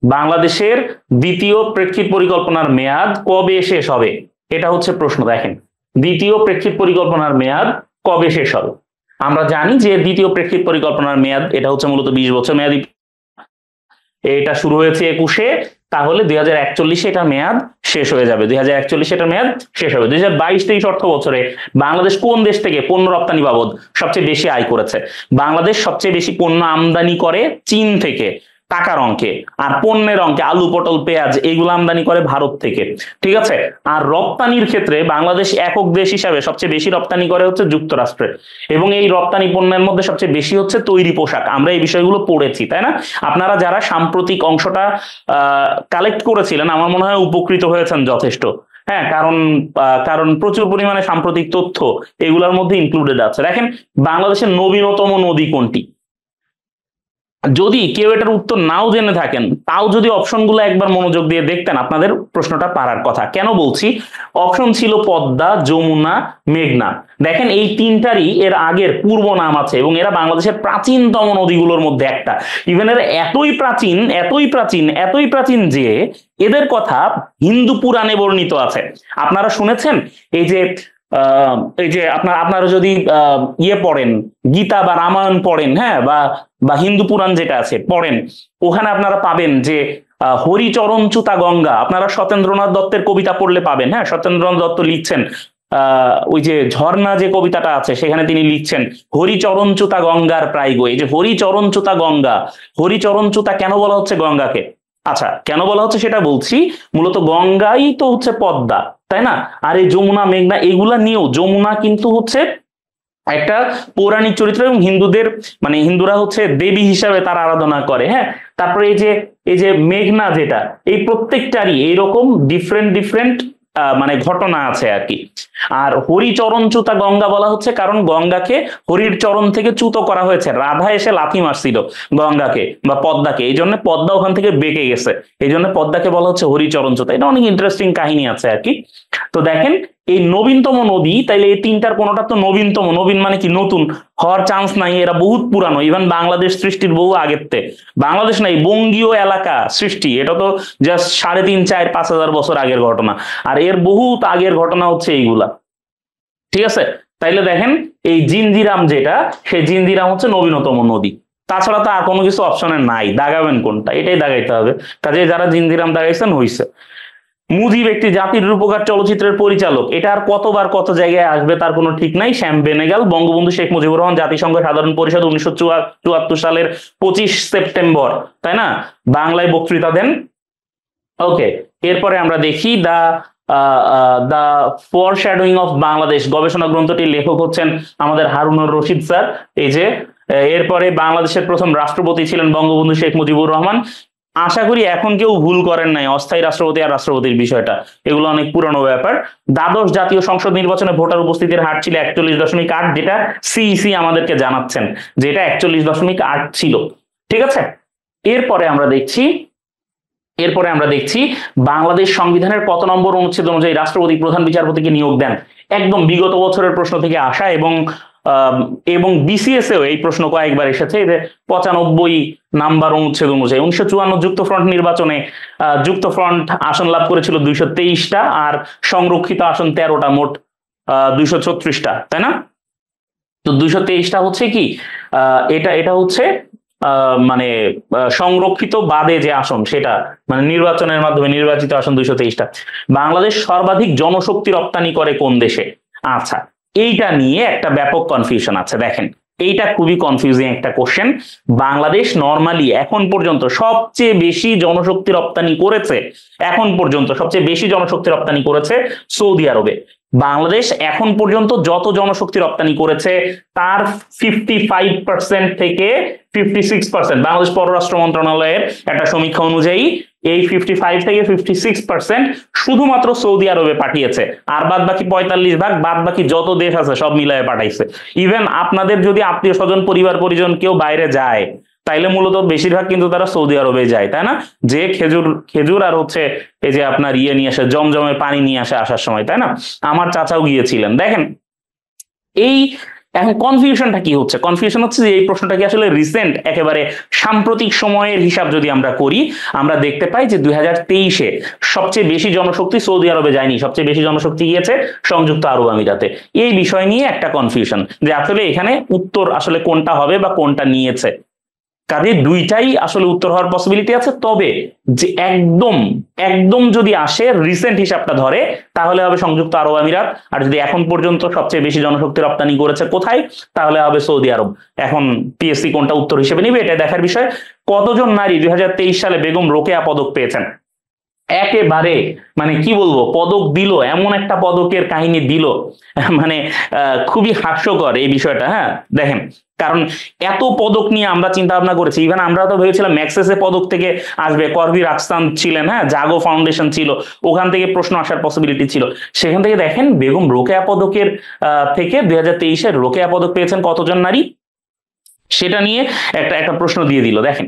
বাংলাদেশের দ্বিতীয় প্রেক্ষিত পরিকল্পনার মেয়াদ কবে শেষ হবে? এটা হচ্ছে প্রশ্ন। দেখেন, দ্বিতীয় প্রেক্ষিত পরিকল্পনার মেয়াদ কবে শেষ হবে? আমরা জানি যে দ্বিতীয় প্রেক্ষিত পরিকল্পনার মেয়াদ এটা হচ্ছে মূলত 20 বছর মেয়াদী, এটা শুরু হয়েছে 21-এ, তাহলে 2041-এ এটার মেয়াদ শেষ হয়ে যাবে, 2041 এটার মেয়াদ শেষ হবে। 2022-23 অর্থ বছরে বাংলাদেশ কোন দেশ থেকে পণ্য রপ্তানি বাবদ সবচেয়ে বেশি আয় করেছে? বাংলাদেশ সবচেয়ে বেশি পণ্য আমদানি করে চীন থেকে টাকার অঙ্কে, আর পণ্যের অঙ্কে আলু, পটল, পেঁয়াজ এইগুলো আমদানি করে ভারত থেকে, ঠিক আছে। আর রপ্তানির ক্ষেত্রে বাংলাদেশ একক দেশ হিসাবে সবচেয়ে বেশি রপ্তানি করে হচ্ছে যুক্তরাষ্ট্রে, এবং এই রপ্তানি পণ্যের মধ্যে সবচেয়ে বেশি হচ্ছে তৈরি পোশাক। আমরা এই বিষয়গুলো পড়েছি, তাই না? আপনারা যারা সাম্প্রতিক অংশটা কালেক্ট করেছিলেন আমার মনে হয় উপকৃত হয়েছেন যথেষ্ট, হ্যাঁ, কারণ প্রচুর পরিমাণে সাম্প্রতিক তথ্য এগুলোর মধ্যে ইনক্লুডেড আছে। দেখেন, বাংলাদেশের নবীনতম নদী কোনটি? যদি কেউ এটার উত্তর নাও জেনে থাকেন, তাও যদি অপশনগুলো একবার মনোযোগ দিয়ে দেখতেন, আপনাদের প্রশ্নটা পারার কথা। কেন বলছি? অপশন ছিল পদ্মা, যমুনা, মেঘনা। দেখেন, এই তিনটারই এর আগের পূর্ব নাম আছে এবং এরা বাংলাদেশের প্রাচীনতম নদীগুলোর মধ্যে একটা। ইভেন এরা এতই প্রাচীন, এতই প্রাচীন, এতই প্রাচীন যে এদের কথা হিন্দু পুরাণে বর্ণিত আছে। আপনারা শুনেছেন এই যে আপনারা যদি ইয়ে পড়েন, গীতা বা রামায়ণ পড়েন, হ্যাঁ, বা হিন্দু পুরাণ যেটা আছে পড়েন, ওখানে আপনারা পাবেন যে হরিচরণচ্যুতা গঙ্গা, আপনারা সত্যেন্দ্রনাথ দত্তের কবিতা পড়লে পাবেন, হ্যাঁ, সত্যেন্দ্রনাথ দত্ত লিখছেন ওই যে ঝর্ণা যে কবিতাটা আছে সেখানে তিনি লিখছেন হরিচরণচ্যুতা গঙ্গার প্রায় গো। এই যে হরিচরণচ্যুতা গঙ্গা, হরিচরণচ্যুতা কেন বলা হচ্ছে গঙ্গাকে? আচ্ছা, কেন বলা হচ্ছে সেটা বলছি। মূলত গঙ্গাই তো হচ্ছে পদ্মা, তাই না? আর এই যমুনা, মেঘনা এগুলা নিয়েও, যমুনা কিন্তু হচ্ছে একটা পৌরাণিক চরিত্র এবং হিন্দুদের, মানে হিন্দুরা হচ্ছে দেবী হিসাবে তার আরাধনা করে, হ্যাঁ। তারপরে এই যে মেঘনা যেটা, এই প্রত্যেকটারই এইরকম ডিফারেন্ট ডিফারেন্ট মানে ঘটনা আছে আর কি। আর হরিচরণচ্যুতা গঙ্গা বলা হচ্ছে কারণ গঙ্গাকে হরির চরণ থেকে চ্যুত করা হয়েছে, রাধা এসে লাথি মারছিল গঙ্গাকে বা পদ্মাকে, এই জন্য পদ্মা ওখান থেকে বেঁকে গেছে, এই জন্য পদ্মাকে বলা হচ্ছে হরিচরণচ্যুতা। এটা অনেক ইন্টারেস্টিং কাহিনী আছে আর কি। তো দেখেন, এই নবীনতম নদী, তাইলে এই তিনটার কোনোটা তো নবীনতম, নবীন মানে কি নতুন হওয়ার চান্স নাই, এরা বহুত পুরানো। ইভেন বাংলাদেশ সৃষ্টির বহু আগের তে, বাংলাদেশ নাই, বঙ্গীয় এলাকা সৃষ্টি, এটা তো জাস্ট 3.5, 4, 5 হাজার বছর আগের ঘটনা, আর এর বহুত আগের ঘটনা হচ্ছে এইগুলা, ঠিক আছে। তাইলে দেখেন, এই জিঞ্জিরাম যেটা, সেই জিঞ্জিরাম হচ্ছে নবীনতম নদী। তাছাড়া তো আর কোনো কিছু অপশনে নাই, দাগাবেন কোনটা, এটাই দাগাইতে হবে। কাজে যারা জিনজিরাম দাগাইছেন হইছে। মুজিব একটি জাতির রূপকার চলচ্চিত্রের পরিচালক, এটা আর কতবার কত জায়গায় আসবে তার কোনো ঠিক নাই। শ্যাম বেনেগাল, বঙ্গবন্ধু শেখ মুজিবুর রহমান, জাতিসংঘ সাধারণ পরিষদ 1974 সালের 25 সেপ্টেম্বর, তাই না, বাংলায় বক্তৃতা দেন। ওকে, এরপরে আমরা দেখি দ্য ফরশ্যাডোয়িং অফ বাংলাদেশ গবেষণা গ্রন্থটির লেখক হচ্ছেন আমাদের হারুনুর রশিদ স্যার। এই যে এরপরে বাংলাদেশের প্রথম রাষ্ট্রপতি ছিলেন বঙ্গবন্ধু শেখ মুজিবুর রহমান। আশা করি এখন কেউ ভুল করেন নাই অস্থায়ী রাষ্ট্রপতি আর রাষ্ট্রপতির বিষয়টা, এগুলো অনেক পুরনো ব্যাপার। দ্বাদশ জাতীয় সংসদ নির্বাচনে ভোটার উপস্থিতির হার ছিল 41.8, যেটা সিইসি আমাদেরকে জানাচ্ছেন যেটা 41.8 ছিল। ঠিক আছে, এরপরে আমরা দেখছি বাংলাদেশ সংবিধানের কত নম্বর অনুচ্ছেদ অনুযায়ী রাষ্ট্রপতি প্রধান বিচারপতিকে নিয়োগ দেন। একদম বিগত বছরের প্রশ্ন থেকে আসা, এবং বিসিএস এও এই প্রশ্ন কয়েকবার এসেছে। 95 নাম্বার অনুচ্ছেদ অনুযায়ী 1954 যুক্তফ্রন্ট নির্বাচনে যুক্তফ্রন্ট আসন লাভ করেছিল 223টা, আর সংরক্ষিত আসন 13টা, মোট 236টা, তাই না? তো 223টা হচ্ছে কি, এটা হচ্ছে মানে সংরক্ষিত বাদে যে আসন, সেটা মানে নির্বাচনের মাধ্যমে নির্বাচিত আসন 223টা। বাংলাদেশ সর্বাধিক জনশক্তি রপ্তানি করে কোন দেশে? আচ্ছা, এইটা নিয়ে একটা ব্যাপক কনফিউশন আছে। দেখেন, এইটা খুবই কনফিউজিং একটা কোশ্চেন। বাংলাদেশ নর্মালি এখন পর্যন্ত সবচেয়ে বেশি জনশক্তি রপ্তানি করেছে, সৌদি আরবে। বাংলাদেশ এখন পর্যন্ত যত জনশক্তি রপ্তানি করেছে তার 55% থেকে 56%, বাংলাদেশ পররাষ্ট্র মন্ত্রণালয়ের একটা সমীক্ষা অনুযায়ী এই 55 থেকে 56% শুধুমাত্র সৌদি আরবে পাঠিয়েছে, আর বাদ বাকি 45% বাদ বাকি যত দেশ আছে সব মিলায়ে পাঠাইছে। ইভেন আপনাদের যদি আত্মীয় স্বজন পরিবার পরিজন কেউ বাইরে যায়, তাইলে মূলত বেশিরভাগ কিন্তু তারা সৌদি আরবে যায়, তাই না? যে খেজুর আর হচ্ছে এই যে আপনার নিয়ে আসে, জমজমের পানি নিয়ে আসে আসার সময়, তাই না? আমার চাচাও গিয়েছিলেন। দেখেন, এখন কনফিউশনটা কি হচ্ছে? কনফিউশন হচ্ছে যে এই প্রশ্নটা কি আসলে রিসেন্ট, একেবারে সাম্প্রতিক সময়ের হিসাব যদি আমরা করি, আমরা দেখতে পাই যে 2023-এ সবচেয়ে বেশি জনশক্তি সৌদি আরবে যায়নি, সবচেয়ে বেশি জনশক্তি গিয়েছে সংযুক্ত আরব আমিরাতে। এই বিষয় নিয়ে একটা কনফিউশন যে আসলে এখানে উত্তর আসলে কোনটা হবে বা কোনটা নিয়েছে। কাজে দুইটাই আসলে উত্তর হওয়ার পসিবিলিটি আছে, তবে যে একদম যদি আসে রিসেন্ট হিসাবটা ধরে, তাহলে হবে সংযুক্ত আরব আমিরাত। আর যদি এখন পর্যন্ত সবচেয়ে বেশি জনশক্তি রপ্তানি করেছে কোথায়, তাহলে হবে সৌদি আরব। এখন পিএসসি কোনটা উত্তর হিসেবে নিবে এটা দেখার বিষয়। কতজন নারী 2023 সালে বেগম রোকেয়া পদক পেয়েছেন? একেবারে মানে কি বলবো, পদক দিল, এমন একটা পদকের কাহিনী দিল, মানে খুবই হাস্যকর এই বিষয়টা। হ্যাঁ, দেখেন, কারণ এত পদক নিয়ে আমরা চিন্তা ভাবনা করেছি। ইভেন আমরা তো ভেবেছিলাম ম্যাক্সেসে পদক থেকে আসবে, করভি রাকসান ছিলেন, হ্যাঁ, জাগো ফাউন্ডেশন ছিল, ওখান থেকে প্রশ্ন আসার পসিবিলিটি ছিল। সেখান থেকে দেখেন বেগম রোকেয়া পদকের থেকে 2023-এর রোকেয়া পদক পেয়েছেন কতজন নারী, সেটা নিয়ে একটা প্রশ্ন দিয়ে দিল। দেখেন,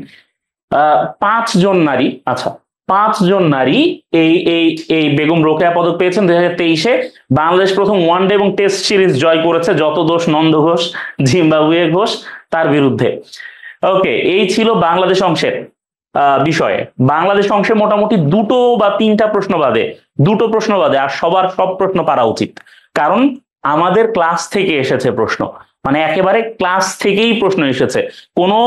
5 জন নারী, আচ্ছা 5 জন নারী এই বেগম রোকেয়া পদক পেয়েছেন 2023-এ। বাংলাদেশ প্রথম ওয়ানডে এবং টেস্ট সিরিজ জয় করেছে যত দোষ নন্দ ঘোষ, জিম্বাবুয়ে ঘোষ তার বিরুদ্ধে। ওকে, এই ছিল বাংলাদেশ অংশের বিষয়ে। বাংলাদেশ অংশে মোটামুটি 2 বা 3টা প্রশ্ন বাদে আর সবার সব প্রশ্ন পারা উচিত, কারণ আমাদের ক্লাস থেকে এসেছে প্রশ্ন, মানে একেবারে ক্লাস থেকেই প্রশ্ন এসেছে। কোনো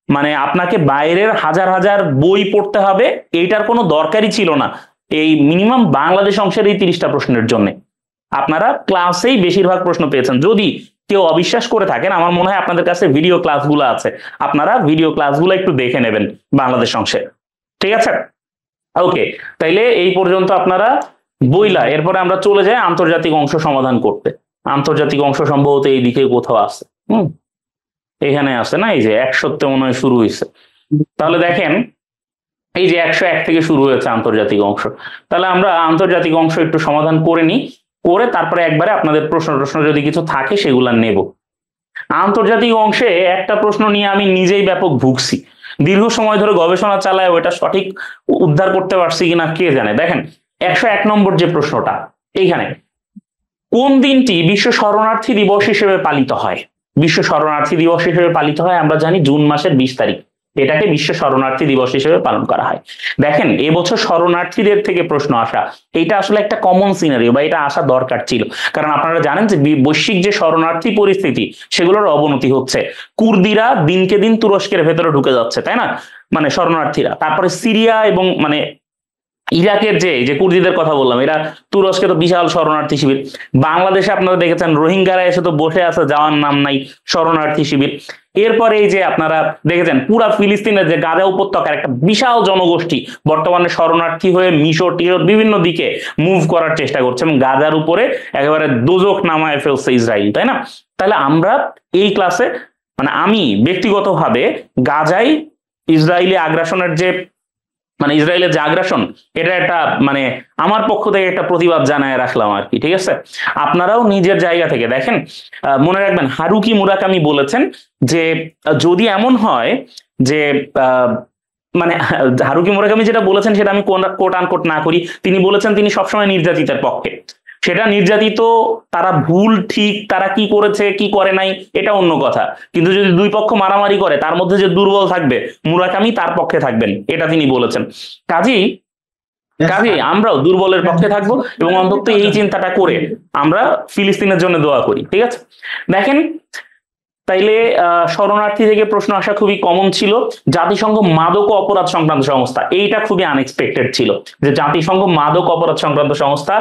মানে আপনাকে বাইরের হাজার হাজার বই পড়তে হবে এইটার কোনো দরকারই ছিল না এই মিনিমাম বাংলাদেশ অংশের এই 30টা প্রশ্নের জন্য। আপনারা ক্লাসেই বেশিরভাগ প্রশ্ন পেয়েছেন। যদি কেউ অবিশ্বাস করে থাকেন, আমার মনে হয় আপনাদের কাছে ভিডিও ক্লাসগুলো আছে, আপনারা ভিডিও ক্লাসগুলো একটু দেখে নেবেন বাংলাদেশ অংশে। ঠিক আছে, ওকে, তাইলে এই পর্যন্ত আপনারা বইলা। এরপরে আমরা চলে যাই আন্তর্জাতিক অংশ সমাধান করতে। আন্তর্জাতিক অংশ সম্ভবত এই দিকে কোথাও আছে, এখানে আছে না, এই যে 100-তে মনে হয় শুরু হয়েছে। তাহলে দেখেন, এই যে 101 থেকে শুরু হয়েছে আন্তর্জাতিক অংশ। তাহলে আমরা আন্তর্জাতিক অংশ একটু সমাধান করে নিই, করে তারপরে একবারে আপনাদের প্রশ্ন যদি কিছু থাকে সেগুলা নেব। আন্তর্জাতিক অংশে একটা প্রশ্ন নিয়ে আমি নিজেই ব্যাপক ভুগছি, দীর্ঘ সময় ধরে গবেষণা চালায় ওটা সঠিক উদ্ধার করতে পারছি কিনা কে জানে। দেখেন, 101 নম্বর যে প্রশ্নটা, এইখানে কোন দিনটি বিশ্ব শরণার্থী দিবস হিসেবে পালিত হয়? বিশ্ব শরণার্থী দিবস হিসেবে পালিত হয় আমরা জানি জুন মাসের 20 তারিখ। এটাকে বিশ্ব শরণার্থী দিবস হিসেবে পালন করা হয়। দেখেন এবছর শরণার্থীদের থেকে প্রশ্ন আসা, এটা আসলে একটা কমন সিনারিও বা এটা আসা দরকার ছিল, কারণ আপনারা জানেন যে বৈশ্বিক যে শরণার্থী পরিস্থিতি সেগুলোর অবনতি হচ্ছে। কুর্দিরা দিনকে দিন তুরস্কের ভেতরে ঢুকে যাচ্ছে, তাই না, মানে শরণার্থীরা। তারপরে সিরিয়া এবং মানে ইরাকের যে কুর্দিদের কথা বললাম, এরা তুরস্কে তো বিশাল শরণার্থী শিবির। বাংলাদেশে আপনারা দেখেছেন রোহিঙ্গারা এসে তো বসে আছে, যাওয়ার নাম নাই, শরণার্থী শিবির। এরপরে এই যে আপনারা দেখেছেন পুরা ফিলিস্তিনের যে গাজা উপত্যকার একটা বিশাল জনগোষ্ঠী বর্তমানে শরণার্থী হয়ে মিশর টিশর বিভিন্ন দিকে মুভ করার চেষ্টা করছে এবং গাজার উপরে একেবারে দোজক নামায় ফেলছে ইসরায়েল, তাই না? তাহলে আমরা এই ক্লাসে মানে আমি ব্যক্তিগতভাবে গাজায় ইসরায়েলি আগ্রাসনের যে মানে ইসরায়েলের যে আগ্রাসন, এটা একটা মানে আমার পক্ষ থেকে একটা প্রতিবাদ জানায় রাখলাম আর কি, ঠিক আছে? আপনারাও নিজের জায়গা থেকে দেখেন, মনে রাখবেন হারুকি মুরাকামি বলেছেন যে যদি এমন হয় যে মানে হারুকি মুরাকামি যেটা বলেছেন সেটা আমি কোট আনকোট না করি, তিনি বলেছেন তিনি সবসময় নির্যাতিতার পক্ষে। সেটা নির্যাতিত তারা ভুল ঠিক তারা কি করেছে কি করে নাই এটা অন্য কথা, কিন্তু যদি দুই পক্ষ মারামারি করে তার মধ্যে যে দুর্বল থাকবে মুরাকামি তার পক্ষে থাকবেন, এটা তিনি বলেছেন। কাজেই আমরাও দুর্বলের পক্ষে থাকবো এবং অন্তত এই চিন্তাটা করে আমরা ফিলিস্তিনের জন্য দোয়া করি, ঠিক আছে? দেখেন তাইলে শরণার্থী থেকে প্রশ্ন আসা খুবই কমন ছিল। জাতিসংঘ মাদক অপরাধ সংক্রান্ত সংস্থা, এইটা খুবই আনএক্সপেক্টেড ছিল যে জাতিসংঘ মাদক অপরাধ সংক্রান্ত সংস্থা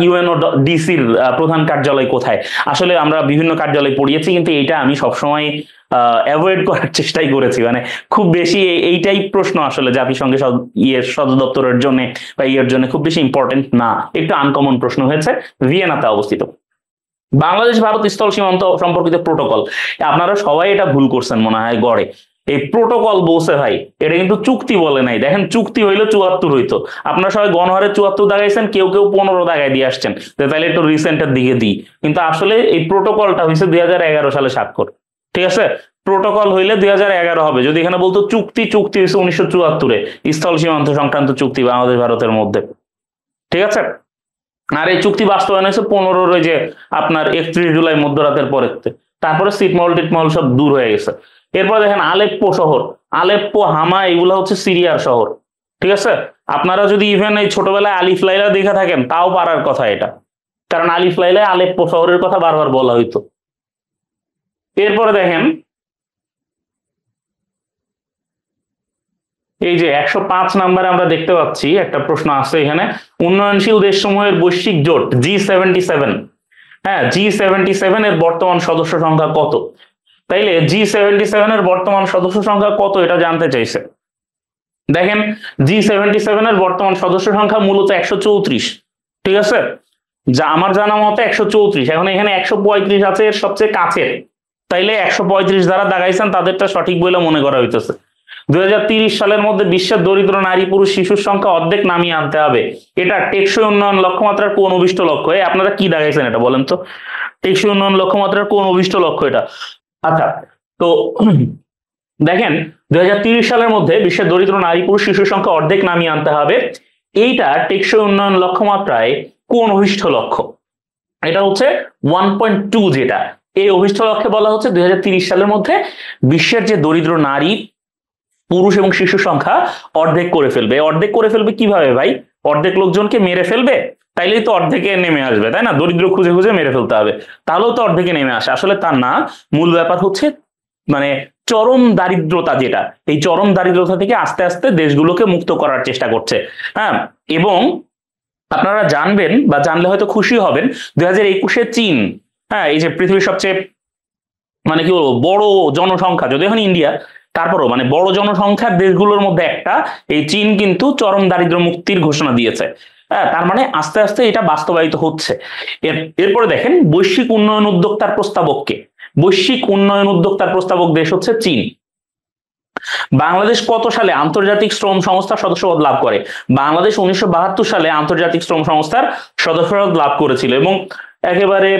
ইউএনও ডিসির প্রধান কার্যালয় কোথায়। আসলে আমরা বিভিন্ন কার্যালয় পড়িয়েছি, কিন্তু এইটা আমি সবসময় অ্যাভয়েড করার চেষ্টাই করেছি, মানে খুব বেশি এইটাই প্রশ্ন আসলে জাতিসংঘের সদর দপ্তরের জন্য বা ইয়ের জন্য খুব বেশি ইম্পর্টেন্ট না, একটু আনকমন প্রশ্ন হয়েছে। ভিয়েনাতে অবস্থিত। বাংলাদেশ ভারত স্থল সীমান্ত সম্পর্কিত প্রোটোকল, আপনারা সবাই এটা ভুল করছেন মনে হয় গড়ে। এই প্রোটোকল বলছে ভাই, এটা কিন্তু চুক্তি বলে নাই। দেখেন চুক্তি হইলে 74 হইতো, আপনারা সবাই গণহারে 74 দাগাইছেন, কেউ কেউ 15 দাগায় দিয়ে আসছেন যে তাহলে একটু রিসেন্টের দিকে দিই, কিন্তু আসলে এই প্রোটোকলটা হয়েছে 2011 সালে স্বাক্ষর, ঠিক আছে? প্রোটোকল হইলে 2011 হবে। যদি এখানে বলতো চুক্তি, চুক্তি হয়েছে 1974-এ, স্থল সীমান্ত সংক্রান্ত চুক্তি বাংলাদেশ ভারতের মধ্যে, ঠিক আছে? আর এই চুক্তি বাস্তবায়ন হয়েছে 15 যে আপনার 31 জুলাই মধ্যরাতের পরে, তারপরে ছিটমহল টিটমহল সব দূর হয়ে গেছে। এরপর দেখেন আলেপ্পো শহর, আলেপ্পো, হামা, এগুলো হচ্ছে সিরিয়ার শহর, ঠিক আছে? আপনারা যদি ইভেন এই ছোটবেলায় আলিফ লাইলা দেখে থাকেন তাও পারার কথা এটা, কারণ আলিফ লাইলায় আলেপ্পো শহরের কথা বারবার বলা হইতো। এরপরে দেখেন এই যে 105 নাম্বারে আমরা দেখতে পাচ্ছি একটা প্রশ্ন আছে এখানে, উন্নয়নশীল দেশসমূহের বৈশ্বিক জোট G77, হ্যাঁ G77 এর বর্তমান সদস্য সংখ্যা কত? তাইলে G77 এর বর্তমান সদস্য সংখ্যা কত এটা জানতে চাইছে। দেখেন G77 এর বর্তমান সদস্য সংখ্যা মূলত 134, ঠিক আছে? যা আমার জানা মতে 134, এখন এখানে 135 আছে এর সবচেয়ে কাছের, তাইলে 135 যারা দাগাইছেন তাদেরটা সঠিক বলে মনে করা হইতেছে। 2030 সালের মধ্যে বিশ্বের দরিদ্র নারী পুরুষ শিশুর সংখ্যা অর্ধেক নামিয়ে আনতে হবে, এটা টেকসই উন্নয়ন লক্ষ্যমাত্রার কোন অভিষ্ট লক্ষ্য? আপনারা কি দাগাইছেন এটা বলেন তো, টেকসই উন্নয়ন লক্ষ্যমাত্রার কোন অভিষ্ট লক্ষ্য এটা? আচ্ছা, তো দেখেন 2030 সালের মধ্যে বিশ্বের দরিদ্র নারী পুরুষ শিশুর সংখ্যা অর্ধেক নামিয়ে আনতে হবে, এইটা টেকসই উন্নয়ন লক্ষ্যমাত্রায় কোন অভিষ্ট লক্ষ্য? এটা হচ্ছে 1.2, যেটা এই অভিষ্ট লক্ষ্যে বলা হচ্ছে 2030 সালের মধ্যে বিশ্বের যে দরিদ্র নারী পুরুষ এবং শিশু সংখ্যা অর্ধেক করে ফেলবে। অর্ধেক করে ফেলবে কিভাবে ভাই? অর্ধেক লোকজনকে মেরে ফেলবে, তাইলেই তো অর্ধেকে নেমে আসবে, তাই না? দরিদ্র খুঁজে খুঁজে মেরে ফেলতে হবে, তাহলেও তো অর্ধেকে নেমে আসে। আসলে তার না, মূল ব্যাপার হচ্ছে মানে চরম দারিদ্রতা, যেটা এই চরম দারিদ্রতা থেকে আস্তে আস্তে দেশগুলোকে মুক্ত করার চেষ্টা করছে। হ্যাঁ, এবং আপনারা জানবেন বা জানলে হয়তো খুশি হবেন, 2021-এ চীন, হ্যাঁ এই যে পৃথিবীর সবচেয়ে মানে কি বলবো বড় জনসংখ্যা, যদি এখন ইন্ডিয়া, তারপরও মানে বড় জনসংখ্যার দেশগুলোর মধ্যে একটা, এই চীন কিন্তু চরম দারিদ্র মুক্তির ঘোষণা দিয়েছে। হ্যাঁ, তার মানে আস্তে আস্তে এটা বাস্তবায়িত হচ্ছে। এরপরে দেখেন বৈশ্বিক উন্নয়ন উদ্যোক্তার প্রস্তাবককে, বৈশ্বিক উন্নয়ন উদ্যোক্তার প্রস্তাবক দেশ হচ্ছে চীন। বাংলাদেশ কত সালে আন্তর্জাতিক শ্রম সংস্থার সদস্যপদ লাভ করে? বাংলাদেশ 1972 সালে আন্তর্জাতিক শ্রম সংস্থার সদস্যপদ লাভ করেছিল এবং একেবারে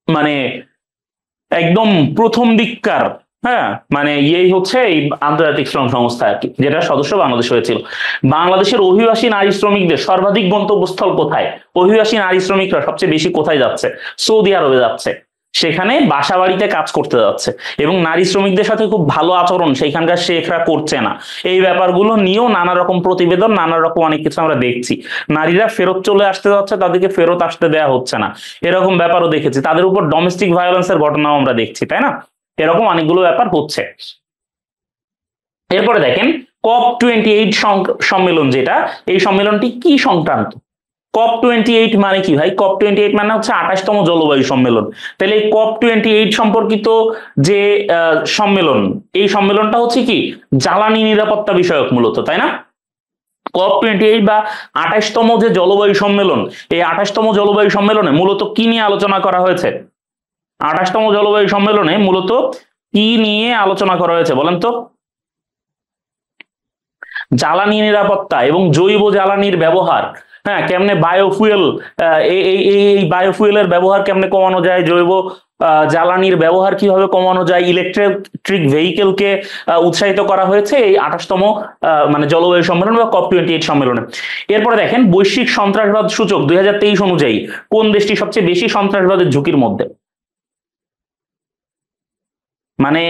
মানে একদম প্রথম দিককার, হ্যাঁ মানে এই হচ্ছে এই আন্তর্জাতিক শ্রম সংস্থা আর কি, যেটা সদস্য বাংলাদেশ হয়েছিল। বাংলাদেশের অভিবাসী নারী শ্রমিকদের সর্বাধিক গন্তব্যস্থল কোথায়? অভিবাসী নারী শ্রমিকরা সবচেয়ে বেশি কোথায় যাচ্ছে? সৌদি আরবে যাচ্ছে। সেখানে বাসা বাড়িতে কাজ করতে যাচ্ছে এবং নারী শ্রমিকদের সাথে খুব ভালো আচরণ সেইখানকার শেখরা করছে না। এই ব্যাপারগুলো নিয়েও নানা রকম প্রতিবেদন, নানা রকম অনেক কিছু আমরা দেখছি। নারীরা ফেরত চলে আসতে যাচ্ছে, তাদেরকে ফেরত আসতে দেওয়া হচ্ছে না, এরকম ব্যাপারও দেখেছি। তাদের উপর ডোমেস্টিক ভায়োলেন্সের ঘটনাও আমরা দেখছি, তাই না? এরকম অনেকগুলো ব্যাপার হচ্ছে। এরপরে দেখেন COP28 সম্মেলন, যেটা এই সম্মেলনটি কি সংক্রান্ত? COP28 মানে কি ভাই? COP28 মানে হচ্ছে 28তম জলবায়ু সম্মেলন। তাহলে এই COP28 সম্পর্কিত যে সম্মেলন, এই সম্মেলনটা হচ্ছে কি জ্বালানি নিরাপত্তা বিষয়ক মূলত, তাই না? COP28 বা 28তম যে জলবায়ু সম্মেলন, এই 28তম জলবায়ু সম্মেলনে মূলত কি নিয়ে আলোচনা করা হয়েছে? 28তম জলবায়ু সম্মেলনে মূলত কি নিয়ে আলোচনা করা হয়েছে বলেন তো? জ্বালানি নিরাপত্তা এবং জৈব জ্বালানির ব্যবহার, হ্যাঁ, কেমনে বায়োফুয়েল, এই বায়োফুয়েলের ব্যবহার কেমনে কমানো যায়, জৈব জ্বালানির ব্যবহার কিভাবে কমানো যায়, ইলেকট্রিক ভেহিকেলকে উৎসাহিত করা হয়েছে এই 28তম মানে জলবায়ু সম্মেলন বা COP28 সম্মেলনে। এরপরে দেখেন বৈশ্বিক সন্ত্রাসবাদ সূচক 2023 অনুযায়ী কোন দেশটি সবচেয়ে বেশি সন্ত্রাসবাদের ঝুঁকির মধ্যে? মানে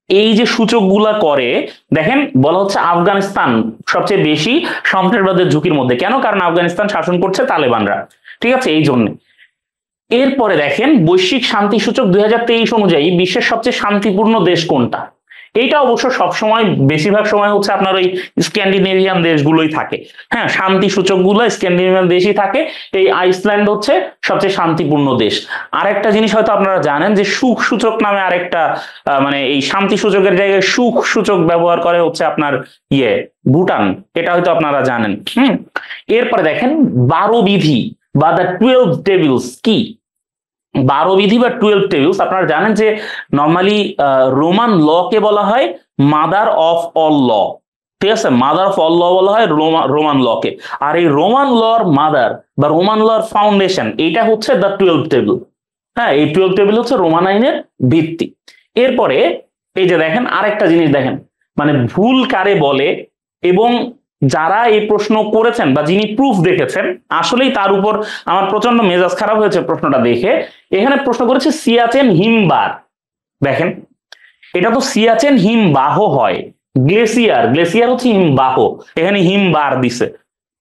এই যে সূচকগুলা করে, দেখেন বলা হচ্ছে আফগানিস্তান সবচেয়ে বেশি সন্ত্রাসবাদের ঝুঁকির মধ্যে। কেন? কারণ আফগানিস্তান শাসন করছে তালেবানরা, ঠিক আছে, এই জন্য। এরপরে দেখেন বৈশ্বিক শান্তি সূচক 2023 অনুযায়ী বিশ্বের সবচেয়ে শান্তিপূর্ণ দেশ কোনটা? এইটা অবশ্য সবসময় বেশিরভাগ সময় হচ্ছে আপনার ওই স্ক্যান্ডিনেভিয়ান দেশগুলোই থাকে। হ্যাঁ, শান্তি সূচকগুলো স্ক্যান্ডিনেভিয়ান দেশই থাকে। এই আইসল্যান্ড হচ্ছে সবচেয়ে শান্তিপূর্ণ দেশ। আরেকটা জিনিস হয়তো আপনারা জানেন যে সুখ সূচক নামে আরেকটা মানে এই শান্তি সূচকের জায়গায় সুখ সূচক ব্যবহার করে হচ্ছে আপনার ভুটান, এটা হয়তো আপনারা জানেন। এরপরে দেখেন 12 বিধি বা দ্য 12 টেবিলস কি? 12 বিধি বা 12 টেবিলস, আপনারা জানেন যে নর্মালি রোমান ল কে বলা হয় মাদার অফ অল ল, ঠিক আছে? মাদার অফ অল ল বলা হয় রোমান ল কে। আর এই রোমান লর মাদার বা রোমান লর ফাউন্ডেশন, এইটা হচ্ছে দ্য 12 টেবিল। হ্যাঁ, এই 12 টেবিল হচ্ছে রোমান আইনের ভিত্তি। এরপরে এই যে দেখেন আরেকটা জিনিস দেখেন, মানে ভুল কারে বলে, এবং যারা এই প্রশ্ন করেছেন বা যিনি প্রুফ দেখেছেন, আসলেই তার উপর আমার প্রচন্ড মেজাজ খারাপ হয়েছে প্রশ্নটা দেখে। এখানে প্রশ্ন করেছে সিয়াচেন হিমবার। দেখেন এটা তো সিয়াচেন হিমবাহ হয়, গ্লেসিয়ার, গ্লেসিয়ার হচ্ছে হিমবাহ, এখানে হিমবার দিছে।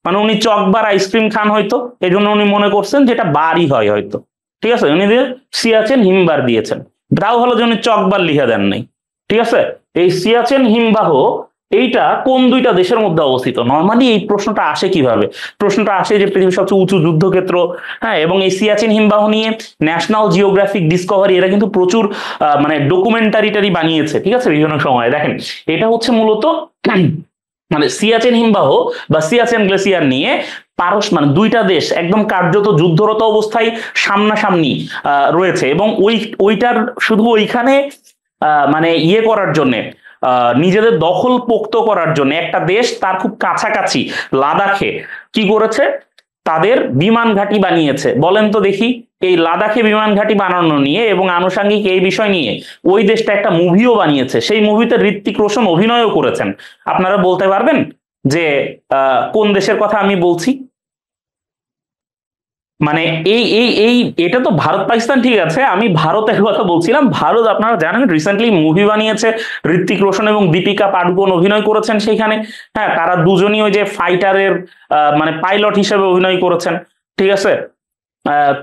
মানে উনি চকবার আইসক্রিম খান হয়তো, এই জন্য উনি মনে করছেন যেটা বারই হয় হয়তো, ঠিক আছে, উনি সিয়াচেন হিমবার দিয়েছেন। তাও হলো যে উনি চকবার লিখে দেন নাই, ঠিক আছে? এই সিয়াচেন হিমবাহ এইটা কোন দুইটা দেশের মধ্যে অবস্থিত? নর্মালি এই প্রশ্নটা আসে কিভাবে? প্রশ্নটা আসে যে পৃথিবীর সবচেয়ে উঁচু যুদ্ধক্ষেত্র, হ্যাঁ, এবং এই সিয়াচেন হিমবাহ নিয়ে ন্যাশনাল জিওগ্রাফিক ডিসকভারি এরা কিন্তু প্রচুর মানে ডকুমেন্টারি বানিয়েছে, ঠিক আছে, বিভিন্ন সময়। দেখেন এটা হচ্ছে মূলত মানে সিয়াচেন হিমবাহ বা সিয়াচেন গ্লেসিয়ার নিয়ে মানে দুইটা দেশ একদম কার্যত যুদ্ধরত অবস্থায় সামনাসামনি রয়েছে, এবং ওইটার শুধু ওইখানে মানে করার জন্য, নিজেদের দখল পোক্ত করার জন্য একটা দেশ তার খুব কাছাকাছি লাদাখে কি করেছে? তাদের বিমান ঘাঁটি বানিয়েছে। বলেন তো দেখি, এই লাদাখে বিমান ঘাঁটি বানানো নিয়ে এবং আনুষঙ্গিক এই বিষয় নিয়ে ওই দেশটা একটা মুভিও বানিয়েছে। সেই মুভিতে ঋত্বিক রোশন অভিনয়ও করেছেন। আপনারা বলতে পারবেন যে কোন দেশের কথা আমি বলছি? মানে এটা তো ভারত পাকিস্তান, ঠিক আছে, আমি ভারতের কথা বলছিলাম। ভারত আপনারা জানেন রিসেন্টলি মুভি বানিয়েছে, ঋত্বিক রোশন এবং দীপিকা পাডুকোন অভিনয় করেছেন সেইখানে। হ্যাঁ, তারা দুজনই ওই যে ফাইটারের মানে পাইলট হিসেবে অভিনয় করেছেন, ঠিক আছে?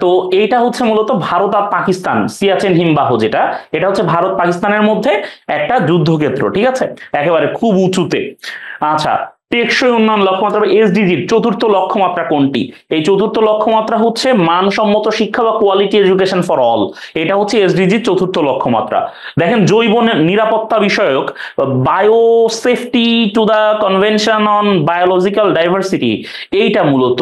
তো এইটা হচ্ছে মূলত ভারত আর পাকিস্তান, সিয়াচেন হিমবাহ যেটা, এটা হচ্ছে ভারত পাকিস্তানের মধ্যে একটা যুদ্ধক্ষেত্র, ঠিক আছে, একেবারে খুব উঁচুতে। আচ্ছা, টেকসই উন্নয়ন লক্ষ্যমাত্রা বা এসডিজির চতুর্থ লক্ষ্যমাত্রা কোনটি? এই চতুর্থ লক্ষ্যমাত্রা হচ্ছে মানসম্মত শিক্ষা বা কোয়ালিটি এডুকেশন ফর অল, এটা হচ্ছে এসডিজির চতুর্থ লক্ষ্যমাত্রা। দেখেন জৈব নিরাপত্তা বিষয়ক biosafety to the convention on biological diversity, এইটা মূলত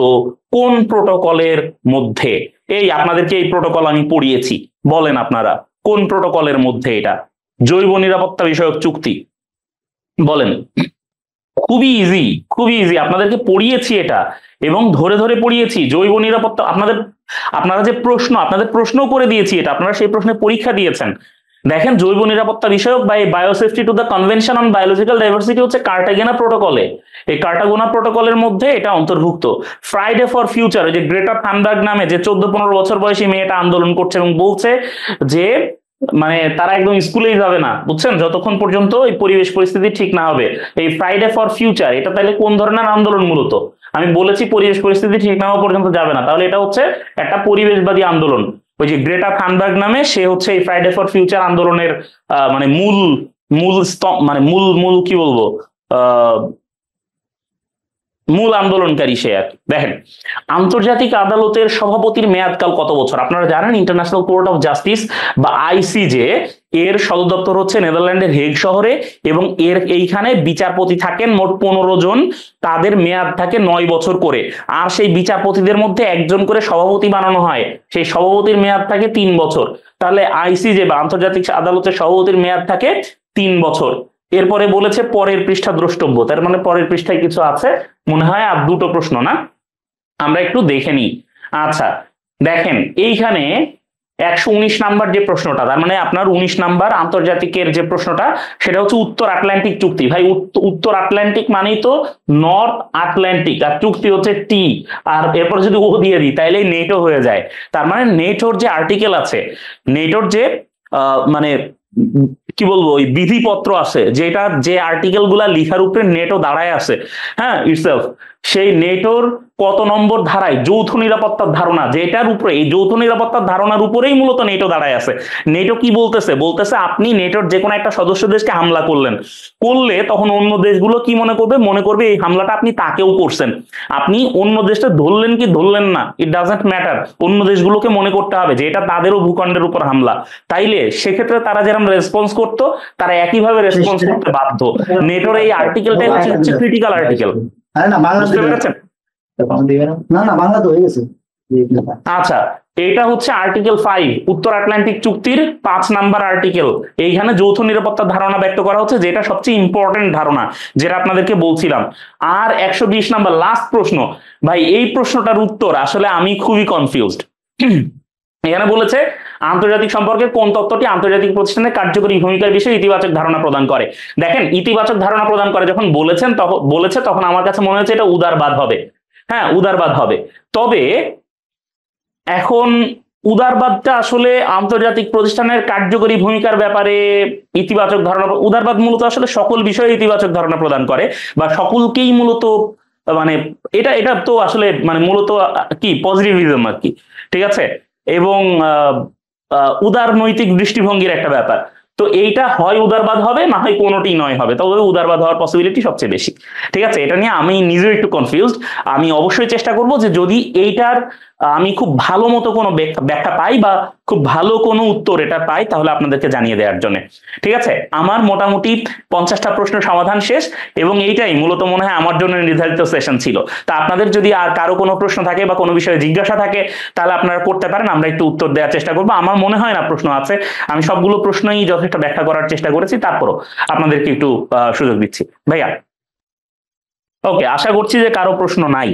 কোন প্রোটোকলের মধ্যে? এই আপনাদেরকে এই প্রোটোকল আমি পড়িয়েছি, বলেন আপনারা কোন প্রোটোকলের মধ্যে এটা? জৈব নিরাপত্তা বিষয়ক চুক্তি, বলেন। খুবই ইজি, খুবই ইজি, আপনাদেরকে পড়িয়েছি এটা এবং ধরে ধরে পড়িয়েছি। জৈব নিরাপত্তা আপনারা যে আপনাদের প্রশ্ন করে দিয়েছি এটা, আপনারা সেই প্রশ্নে পরীক্ষা দিয়েছেন। দেখেন জৈব নিরাপত্তা বিষয়ক বা এই biosafety to the convention on biological diversity হচ্ছে কার্টাগেনা প্রোটোকলে, এই কার্টাগোনা প্রোটোকলের মধ্যে এটা অন্তর্ভুক্ত। ফ্রাইডে ফর ফিউচার, ওই যে গ্রেটা থানবার্গ নামে যে 14-15 বছর বয়সী মেয়েটা আন্দোলন করছে এবং বলছে যে মানে তারা একদম স্কুলেই যাবে না, বুঝছেন, যতক্ষণ পর্যন্ত এই পরিবেশ পরিস্থিতি ঠিক না হবে। এই ফ্রাইডে ফর ফিউচার এটা তাহলে কোন ধরনের আন্দোলন? মূলত আমি বলেছি পরিবেশ পরিস্থিতি ঠিক না হওয়া পর্যন্ত যাবে না, তাহলে এটা হচ্ছে একটা পরিবেশবাদী আন্দোলন। ওই যে গ্রেটা থানবার্গ নামে সে হচ্ছে এই ফ্রাইডে ফর ফিউচার আন্দোলনের মানে মূল মূল স্তম্ভ, মানে মূল মূল কি বলবো, মূল আন্দোলনকারী সে আর কি। দেখেন আন্তর্জাতিক আদালতের সভাপতির মেয়াদকাল কত বছর? আপনারা জানেন ইন্টারন্যাশনাল কোর্ট অফ জাস্টিস বা আইসিজে এর সদর দপ্তর হচ্ছে নেদারল্যান্ডের হেগ শহরে, এবং এইখানে বিচারপতি থাকেন মোট 15 জন, তাদের মেয়াদ থাকে 9 বছর করে। আর সেই বিচারপতিদের মধ্যে একজন করে সভাপতি বানানো হয়, সেই সভাপতির মেয়াদ থাকে 3 বছর। তাহলে আইসিজে বা আন্তর্জাতিক আদালতের সভাপতির মেয়াদ থাকে 3 বছর। এরপরে বলেছে পরের পৃষ্ঠা দ্রষ্টব্য, তার মানে পরের পৃষ্ঠায় কিছু আছে মনে হয়, আর দুটো প্রশ্ন না, আমরা একটু দেখে নিই। আচ্ছা দেখেন এইখানে 119 নাম্বার যে প্রশ্নটা, তার মানে আপনার 19 নাম্বার আন্তর্জাতিকের যে প্রশ্নটা সেটা হচ্ছে উত্তর আটলান্টিক চুক্তি। ভাই উত্তর আটলান্টিক মানেই তো নর্থ আটলান্টিক, আর চুক্তি হচ্ছে টি, আর এরপর যদি ও দিয়ে দিই তাইলে নেটো হয়ে যায়। তার মানে নেটোর যে আর্টিকেল আছে, নেটোর যে মানে কি বলবো ওই বিধিপত্র আছে, যেটা যে আর্টিকেল গুলা লিখার উপরে নেটো দাঁড়ায় আছে, হ্যাঁ ইটসেলফ, সেই নেটোর কত নম্বর ধারায় যৌথ নিরাপত্তার ধারণা, যেটার উপরে এই যৌথ নিরাপত্তার ধারণার উপরেই মূলত নেটো দাঁড়ায় আছে। নেটো কি বলতেছে? বলতেছে আপনি নেটোর যে কোনো একটা সদস্য দেশকে হামলা করলে তখন অন্য দেশগুলো কি মনে করবে? মনে করবে এই হামলাটা আপনি তাকেও করছেন। আপনি অন্য দেশটা ধরলেন কি ধরলেন না, ইট ডাজন্ট ম্যাটার, অন্য দেশগুলোকে মনে করতে হবে যে এটা তাদেরও ভূখণ্ডের উপর হামলা। তাইলে সেক্ষেত্রে তারা যেরকম রেসপন্স করতো তারা একইভাবে রেসপন্স করতে বাধ্য। নেটোর এই আর্টিকেলটাই হচ্ছে ক্রিটিক্যাল আর্টিকেল, বুঝতে পেরেছেন? না বাংলা তো হয়ে গেছে। আচ্ছা এটা হচ্ছে আর্টিকেল 5 উত্তর আটলান্টিক চুক্তির 5 নাম্বার আর্টিকেল। এইখানে যৌথ নিরাপত্তার ধারণা ব্যক্ত করা হচ্ছে, যেটা সবচেয়ে ইম্পর্টেন্ট ধারণা, যেটা আপনাদেরকে বলছিলাম। আর 120 নাম্বার লাস্ট প্রশ্ন, ভাই এই প্রশ্নটার উত্তর আসলে আমি খুবই কনফিউজড। এখানে বলেছে আন্তর্জাতিক সম্পর্কে কোন তত্ত্বটি আন্তর্জাতিক প্রতিষ্ঠানের কার্যকরী ভূমিকার বিষয়ে ইতিবাচক ধারণা প্রদান করে। দেখেন ইতিবাচক ধারণা প্রদান করে যখন বলেছে তখন আমার কাছে মনে হচ্ছে এটা উদারবাদ হবে, হ্যাঁ উদারবাদ হবে। তবে এখন উদারবাদটা আসলে আন্তর্জাতিক প্রতিষ্ঠানের কার্যকরী ভূমিকার ব্যাপারে ইতিবাচক ধারণা, উদারবাদ মূলত আসলে সকল বিষয়ে ইতিবাচক ধারণা প্রদান করে বা সকলকেই মূলত মানে এটা এটা তো আসলে মানে মূলত কি পজিটিভিজম আর কি, ঠিক আছে, এবং উদার নৈতিক দৃষ্টিভঙ্গির একটা ব্যাপার। তো এইটা হয় উদারবাদ হবে, না হয় কোনোটি নয় হবে, তবে উদারবাদ হওয়ার পসিবিলিটি সবচেয়ে বেশি। ঠিক আছে, এটা নিয়ে আমি নিজেও একটু কনফিউজড। আমি অবশ্যই চেষ্টা করব যে যদি এইটার আমি খুব ভালো মতো কোনো ব্যাখ্যা পাই বা খুব ভালো কোনো উত্তর এটা পাই তাহলে আপনাদেরকে জানিয়ে দেওয়ার জন্য। ঠিক আছে, আমার মোটামুটি 50টা প্রশ্নের সমাধান শেষ, এবং এইটাই মূলত মনে হয় আমার জন্য নির্ধারিত সেশন ছিল। তা আপনাদের যদি আর কারো কোনো প্রশ্ন থাকে বা কোনো বিষয়ে জিজ্ঞাসা থাকে তাহলে আপনারা করতে পারেন, আমরা একটু উত্তর দেওয়ার চেষ্টা করবো। আমার মনে হয় না প্রশ্ন আছে, আমি সবগুলো প্রশ্নই যথেষ্ট ব্যাখ্যা করার চেষ্টা করেছি, তারপরও আপনাদেরকে একটু সুযোগ দিচ্ছি। ভাইয়া ওকে, আশা করছি যে কারো প্রশ্ন নাই।